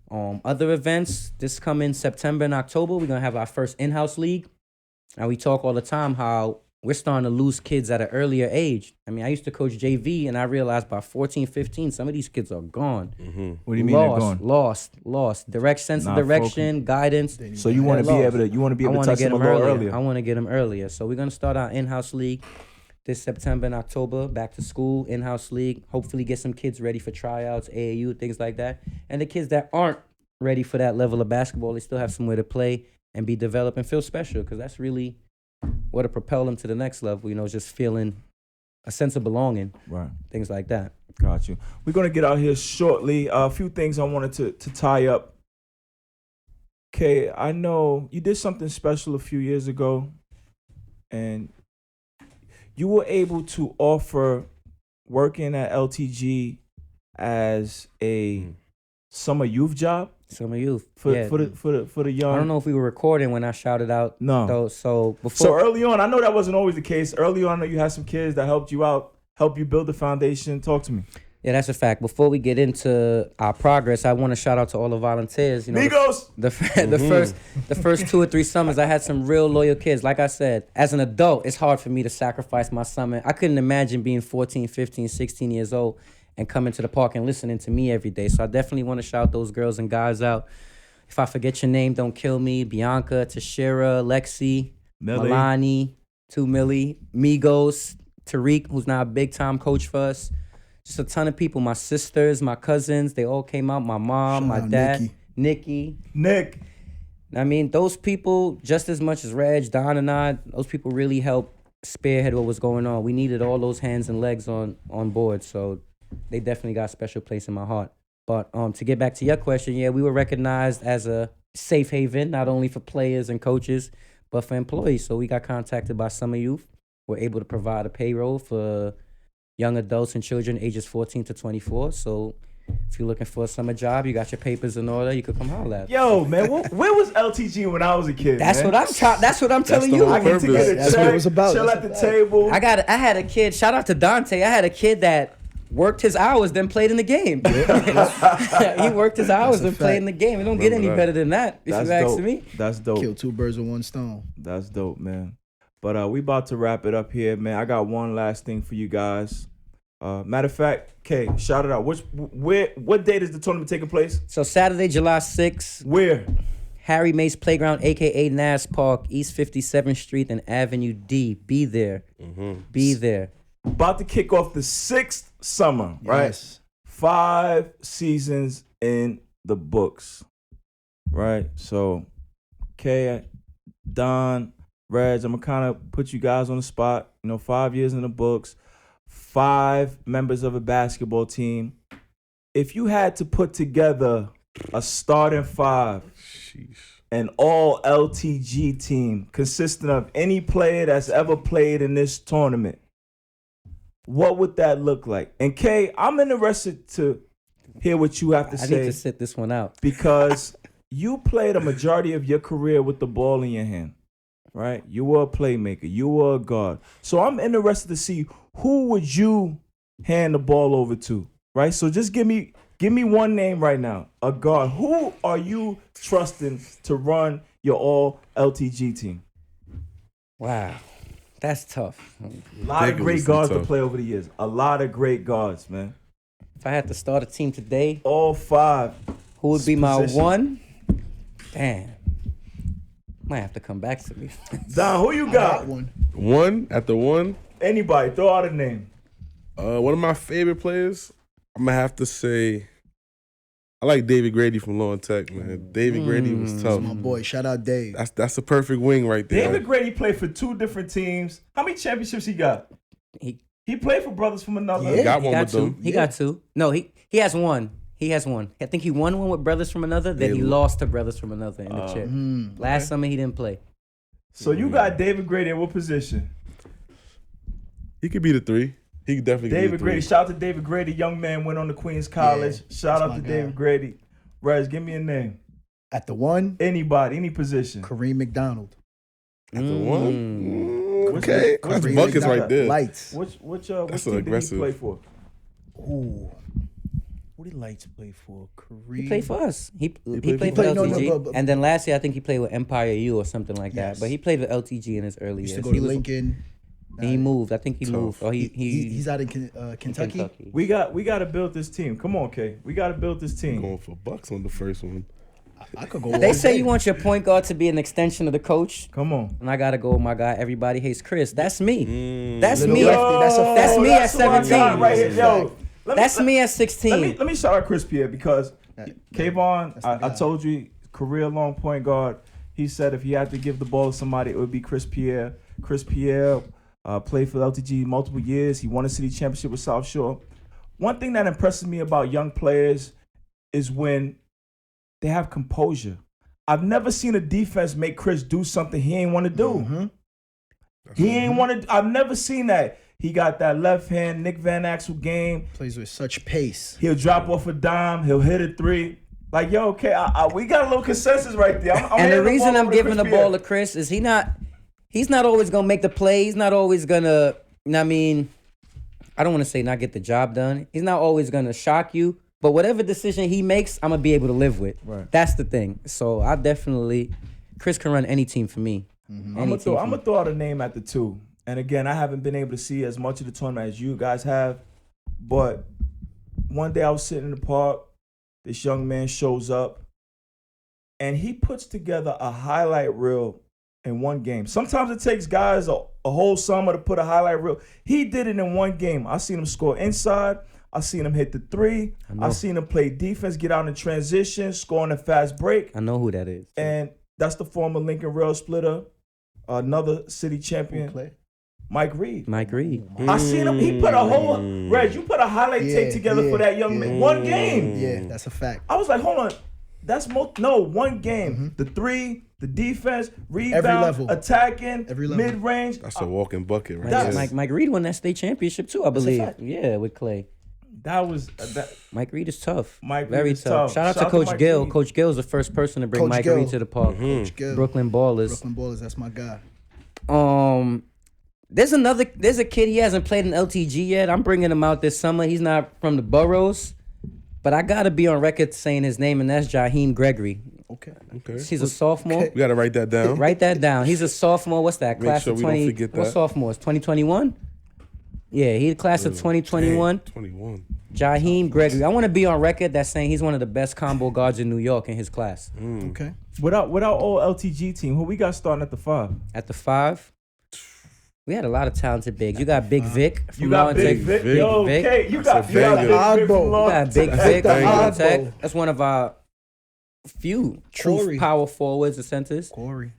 Speaker 2: Other events, this coming September and October, we're going to have our first in-house league. And we talk all the time how we're starting to lose kids at an earlier age. I mean, I used to coach JV, and I realized by 14, 15, some of these kids are gone.
Speaker 1: What do you mean they're gone?
Speaker 2: Lost. Sense of direction, guidance.
Speaker 1: So you want to be able to touch them a little earlier.
Speaker 2: I want to get them earlier. So we're going to start our in-house league this September and October, back to school, in-house league. Hopefully get some kids ready for tryouts, AAU, things like that. And the kids that aren't ready for that level of basketball, they still have somewhere to play and be developed and feel special, because that's really what to propel them to the next level, just feeling a sense of belonging,
Speaker 1: Right.
Speaker 2: things like that.
Speaker 1: Got you. We're going to get out here shortly. A few things I wanted to tie up. Okay, I know you did something special a few years ago, and you were able to offer working at LTG as a summer youth job.
Speaker 2: Summer youth.
Speaker 1: For
Speaker 2: Yeah.
Speaker 1: the young.
Speaker 2: I don't know if we were recording when I shouted out.
Speaker 1: No.
Speaker 2: Though, so before.
Speaker 1: So early on, I know that wasn't always the case. Early on, I know you had some kids that helped you out, help you build the foundation. Talk to me.
Speaker 2: Yeah, that's a fact. Before we get into our progress, I want to shout out to all the volunteers.
Speaker 1: Migos!
Speaker 2: The first 2 or 3 summers, I had some real loyal kids. Like I said, as an adult, it's hard for me to sacrifice my summer. I couldn't imagine being 14, 15, 16 years old and coming to the park and listening to me every day. So I definitely want to shout those girls and guys out. If I forget your name, don't kill me. Bianca, Tashira, Lexi, Milani, 2 Millie, Migos, Tariq, who's now a big-time coach for us. Just a ton of people. My sisters, my cousins, they all came out. My mom, my dad, Nikki.
Speaker 1: Nick.
Speaker 2: I mean, those people, just as much as Reg, Don, and I, those people really helped spearhead what was going on. We needed all those hands and legs on board, so they definitely got a special place in my heart. But to get back to your question, yeah, we were recognized as a safe haven, not only for players and coaches, but for employees. So we got contacted by Summer Youth. We're able to provide a payroll for young adults and children ages 14 to 24. So if you're looking for a summer job, you got your papers in order, you could come holler at us.
Speaker 1: Yo, man, where was LTG when I was a kid?
Speaker 2: That's
Speaker 1: man?
Speaker 2: That's what I'm telling you.
Speaker 1: I get to get a
Speaker 3: That's what it was about.
Speaker 1: Chill at the table.
Speaker 2: I had a kid. Shout out to Dante. I had a kid that worked his hours, then played in the game. He worked his hours, then played in the game. It don't get any better than that, if you ask me.
Speaker 1: That's dope.
Speaker 3: Kill 2 birds with 1 stone.
Speaker 1: That's dope, man. But we about to wrap it up here, man. I got one last thing for you guys. Matter of fact, Kay, shout it out. What date is the tournament taking place?
Speaker 2: So Saturday, July 6th.
Speaker 1: Where?
Speaker 2: Harry Mace Playground, a.k.a. Nass Park, East 57th Street and Avenue D. Be there. Be there.
Speaker 1: About to kick off the 6th summer, right?
Speaker 3: Yes.
Speaker 1: 5 seasons in the books, right? So, Kay, Don, Reg, I'm going to kind of put you guys on the spot. 5 years in the books, 5 members of a basketball team. If you had to put together a starting 5, an all LTG team consisting of any player that's ever played in this tournament, what would that look like? And Kay, I'm interested to hear what you have to say.
Speaker 2: I need to sit this one out.
Speaker 1: Because you played a majority of your career with the ball in your hand, right? You were a playmaker. You were a guard. So I'm interested to see who would you hand the ball over to, right? So just give me one name right now, a guard. Who are you trusting to run your all LTG team?
Speaker 2: Wow. That's tough.
Speaker 1: A lot of great guards to play over the years. A lot of great guards, man.
Speaker 2: If I had to start a team today,
Speaker 1: all 5.
Speaker 2: Who would be my one? Damn. Might have to come back to me.
Speaker 1: Don, who you got?
Speaker 4: One at the one?
Speaker 1: Anybody, throw out a name.
Speaker 4: One of my favorite players, I'm going to have to say, I like David Grady from Law and Tech, man. David Grady was tough.
Speaker 3: That's my boy. Shout out Dave.
Speaker 4: That's a perfect wing right there.
Speaker 1: David Grady played for 2 different teams. How many championships he got? He played for Brothers from Another.
Speaker 4: Yeah, he got one with them.
Speaker 2: He got 2. No, he has one. He has one. I think he won one with Brothers from Another, then he lost to Brothers from Another in the chip. Last summer he didn't play.
Speaker 1: So you got David Grady in what position?
Speaker 4: He could be the 3. He could definitely be the 3.
Speaker 1: David Grady. Shout out to David Grady. Young man went on to Queens College. Shout out to David Grady. Rez, give me a name.
Speaker 3: At the one?
Speaker 1: Anybody, any position.
Speaker 3: Kareem McDonald.
Speaker 4: At the one? Okay. That's buckets right there.
Speaker 3: Lights.
Speaker 1: Which team did he play for?
Speaker 3: Ooh. What did Lights play for? Kareem.
Speaker 2: He played for us. He played for LTG. And then last year, I think he played with Empire U or something like that. But he played with LTG in his early years.
Speaker 3: Used to go to Lincoln.
Speaker 2: And he moved. I think he moved. Or
Speaker 3: he's out in Kentucky.
Speaker 1: We got to build this team. Come on, Kay. We got to build this team.
Speaker 4: I'm going for Bucks on the first one.
Speaker 3: I could go.
Speaker 2: They say you want your point guard to be an extension of the coach.
Speaker 1: Come on.
Speaker 2: And I gotta go with my guy. Everybody hates Chris. That's me. That's
Speaker 3: Little
Speaker 2: me.
Speaker 3: lefty.
Speaker 2: That's me at 17.
Speaker 1: Right here. Yo,
Speaker 2: That's me at 16.
Speaker 1: Let me shout out Chris Pierre because Kavon, I told you, career long point guard. He said if he had to give the ball to somebody, it would be Chris Pierre. Chris Pierre played for LTG multiple years. He won a city championship with South Shore. One thing that impresses me about young players is when they have composure. I've never seen a defense make Chris do something he ain't want to do. He ain't want to. I've never seen that. He got that left hand Nick Van Axel game.
Speaker 3: Plays with such pace.
Speaker 1: He'll drop off a dime. He'll hit a 3. Like, yo, okay, we got a little consensus right there.
Speaker 2: And the reason I'm giving the ball to Chris is he's not always gonna make the play. He's not always gonna. I don't want to say not get the job done. He's not always gonna shock you. But whatever decision he makes, I'm gonna be able to live with.
Speaker 1: Right.
Speaker 2: That's the thing. So Chris can run any team for me.
Speaker 1: I'm gonna throw out a name at the 2. And again, I haven't been able to see as much of the tournament as you guys have. But one day I was sitting in the park. This young man shows up, and he puts together a highlight reel in one game. Sometimes it takes guys a whole summer to put a highlight reel. He did it in one game. I seen him score inside. I seen him hit the three. I seen him play defense, get out in transition, score on a fast break.
Speaker 2: I know who that is.
Speaker 1: And that's the former Lincoln Rail splitter, another city champion, Mike Reed.
Speaker 2: Mike Reed.
Speaker 1: I seen him. He put a whole Reg. You put a highlight tape together for that young man. One game.
Speaker 3: Yeah, that's a fact.
Speaker 1: I was like, hold on. That's one game. The three, the defense, rebound, attacking, mid range.
Speaker 4: That's a walking bucket, right there.
Speaker 2: Mike Reed won that state championship too, I believe. Yeah, with Clay.
Speaker 1: That was
Speaker 2: Mike Reed is tough.
Speaker 1: Very tough.
Speaker 2: Shout out to Coach Gill. Coach Gill is the first person to bring Mike Reed to the park.
Speaker 3: Coach Gill.
Speaker 2: Brooklyn Ballers.
Speaker 3: Brooklyn Ballers, that's my guy.
Speaker 2: There's a kid, he hasn't played in LTG yet. I'm bringing him out this summer. He's not from the boroughs, but I gotta be on record saying his name, and that's Jaheim Gregory.
Speaker 3: Okay.
Speaker 2: He's a sophomore.
Speaker 4: We gotta write that down.
Speaker 2: Write that down. He's a sophomore. What's that?
Speaker 4: Make
Speaker 2: Class
Speaker 4: sure
Speaker 2: of
Speaker 4: we
Speaker 2: 20.
Speaker 4: don't forget
Speaker 2: What
Speaker 4: that.
Speaker 2: sophomores? 2021. Yeah, he's class of 2021.
Speaker 4: 21.
Speaker 2: Jaheim Gregory. I want to be on record that's saying he's one of the best combo guards in New York in his class.
Speaker 3: Okay.
Speaker 1: Without old LTG team, who we got starting at the 5?
Speaker 2: At the 5, we had a lot of talented bigs. You got Big Vic.
Speaker 1: You got Big Vic. Yo, okay. You got Big Vic.
Speaker 2: You got Big Vic.
Speaker 3: That's
Speaker 2: Tech. That's one of our few true power forwards and centers.
Speaker 3: Corey.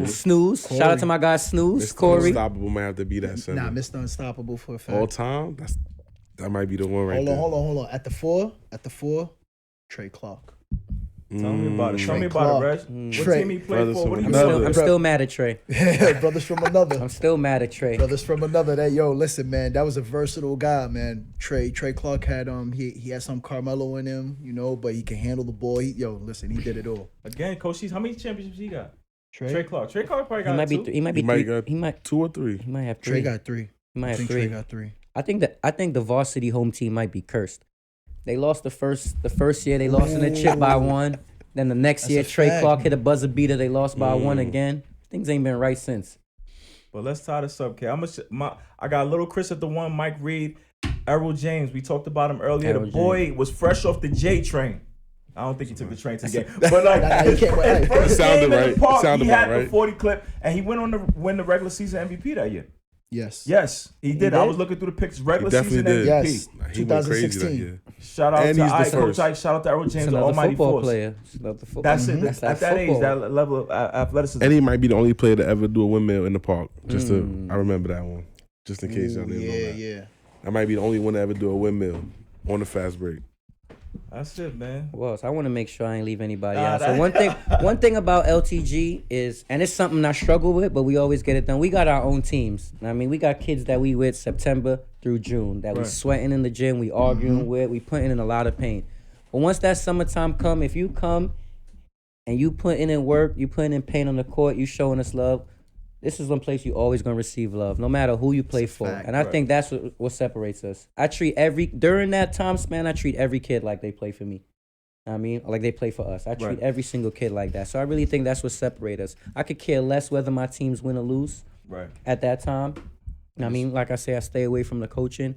Speaker 2: Snooze. Shout out to my guy Snooze.
Speaker 4: Mr.
Speaker 2: Corey.
Speaker 4: Unstoppable might have to be that center.
Speaker 3: Nah, Mr. Unstoppable for a fact.
Speaker 4: All time? That might be the one right there.
Speaker 3: Hold on. At the 4, Trey Clark.
Speaker 1: Tell me about it. Reg. What team he played for? What do you
Speaker 2: I'm still mad at Trey.
Speaker 3: Brothers from another.
Speaker 2: I'm still mad at Trey.
Speaker 3: Brothers from another. Listen, man, that was a versatile guy, man. Trey Clark had he had some Carmelo in him, but he can handle the ball. He did it all.
Speaker 1: Again, Coach C's, how many championships he got? Trey Clark. Trey Clark probably got two.
Speaker 2: He might be three. He might
Speaker 4: 2 or 3.
Speaker 2: He might have 3.
Speaker 3: Trey got 3.
Speaker 2: He might have 3.
Speaker 3: Trey got 3.
Speaker 2: I think the varsity home team might be cursed. They lost the first year. They lost in the chip by 1. Then the next year, Trey Clark hit a buzzer beater. They lost by 1 again. Things ain't been right since.
Speaker 1: But let's tie this up, K. I got Little Chris at the 1, Mike Reed, Errol James. We talked about him earlier. The boy was fresh off the J train. I don't think he took the train to the game. But first game in the park, he had the 40 clip, and he went on to win the regular season MVP that year.
Speaker 3: Yes,
Speaker 1: he did. I was looking through the pictures. Regular season MVP.
Speaker 3: Yes,
Speaker 4: He went crazy that year.
Speaker 1: Shout out
Speaker 4: And
Speaker 1: to
Speaker 4: he's the
Speaker 1: Coach
Speaker 4: first.
Speaker 1: Ike. Shout out to Errol James, the
Speaker 2: Another
Speaker 1: almighty
Speaker 2: football
Speaker 1: force.
Speaker 2: player. Another football.
Speaker 1: That's it. At that age, that level of athleticism.
Speaker 4: And he might be the only player to ever do a windmill in the park. I remember that one. Just in case y'all didn't know that.
Speaker 3: Yeah.
Speaker 4: I might be the only one to ever do a windmill on the fast break.
Speaker 1: That's it, man.
Speaker 2: Well, so I want to make sure I ain't leave anybody out. So one thing about LTG is, and it's something I struggle with, but we always get it done. We got our own teams. I mean, we got kids that we with September through June that we sweating in the gym, we arguing with, we putting in a lot of pain. But once that summertime come, if you come and you putting in work, you putting in pain on the court, you showing us love, this is one place you always gonna receive love, no matter who you play for. And I think that's what separates us. During that time span, I treat every kid like they play for me. I mean, like they play for us. I treat every single kid like that. So I really think that's what separates us. I could care less whether my teams win or lose at that time. I mean, like I say, I stay away from the coaching.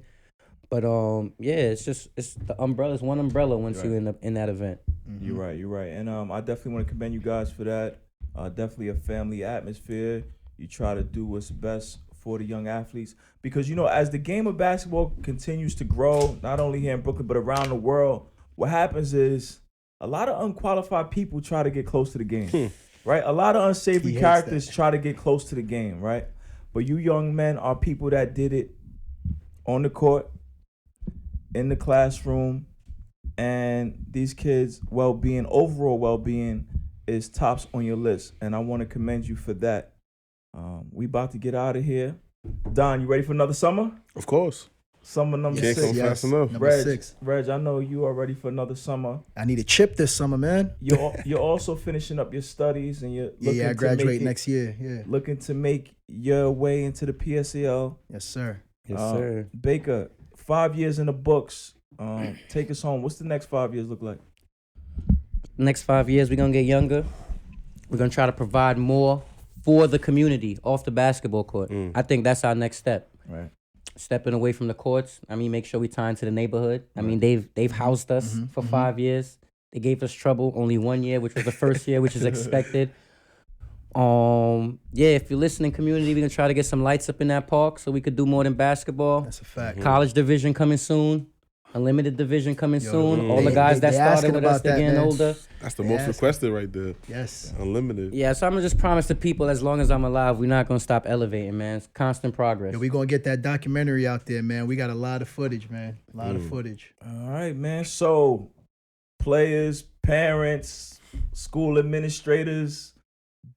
Speaker 2: But it's the umbrella. It's one umbrella once you end up in that event.
Speaker 1: You're right. And I definitely want to commend you guys for that. Definitely a family atmosphere. You try to do what's best for the young athletes because, as the game of basketball continues to grow, not only here in Brooklyn, but around the world, what happens is a lot of unqualified people try to get close to the game, right? A lot of unsavory characters try to get close to the game, right? But you young men are people that did it on the court, in the classroom, and these kids' overall well-being is tops on your list. And I want to commend you for that. We about to get out of here. Don, you ready for another summer?
Speaker 4: Of course.
Speaker 1: Summer number
Speaker 4: Can't
Speaker 1: 6.
Speaker 4: come fast enough.
Speaker 3: Number 6.
Speaker 1: Reg, I know you are ready for another summer.
Speaker 3: I need a chip this summer, man.
Speaker 1: You're also finishing up your studies and you're looking
Speaker 3: I graduate next year. Yeah.
Speaker 1: Looking to make your way into the PSAL.
Speaker 3: Yes, sir.
Speaker 2: Yes, sir.
Speaker 1: Baker, 5 years in the books. Take us home. What's the next 5 years look like?
Speaker 2: Next 5 years, we're going to get younger. We're going to try to provide more for the community off the basketball court. I think that's our next step.
Speaker 1: Right.
Speaker 2: stepping away from the courts. I mean, make sure we tie into the neighborhood. I mean, they've housed us for 5 years. They gave us trouble only 1 year, which was the first year, which is expected. Yeah, if you're listening, community, we're gonna try to get some lights up in that park so we could do more than basketball.
Speaker 3: That's a fact.
Speaker 2: College division coming soon. Unlimited division coming soon. All the guys
Speaker 3: they
Speaker 2: that started
Speaker 3: asking
Speaker 2: with us,
Speaker 3: about
Speaker 2: they're
Speaker 3: that,
Speaker 2: getting
Speaker 3: man.
Speaker 2: older.
Speaker 4: That's the most requested right there.
Speaker 3: Yes.
Speaker 4: Unlimited.
Speaker 2: Yeah, so I'm gonna just promise the people, as long as I'm alive, we're not gonna stop elevating, man. It's constant progress.
Speaker 3: Yeah, we gonna get that documentary out there, man. We got a lot of footage, man. A lot of footage.
Speaker 1: All right, man. So, players, parents, school administrators,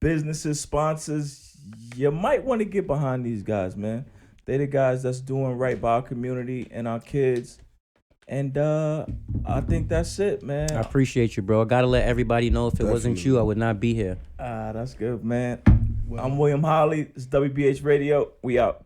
Speaker 1: businesses, sponsors, you might want to get behind these guys, man. They're the guys that's doing right by our community and our kids. And I think that's it, man.
Speaker 2: I appreciate you, bro. I gotta let everybody know if it wasn't you, I would not be here.
Speaker 1: That's good, man. I'm William Holly. It's WBH Radio. We out.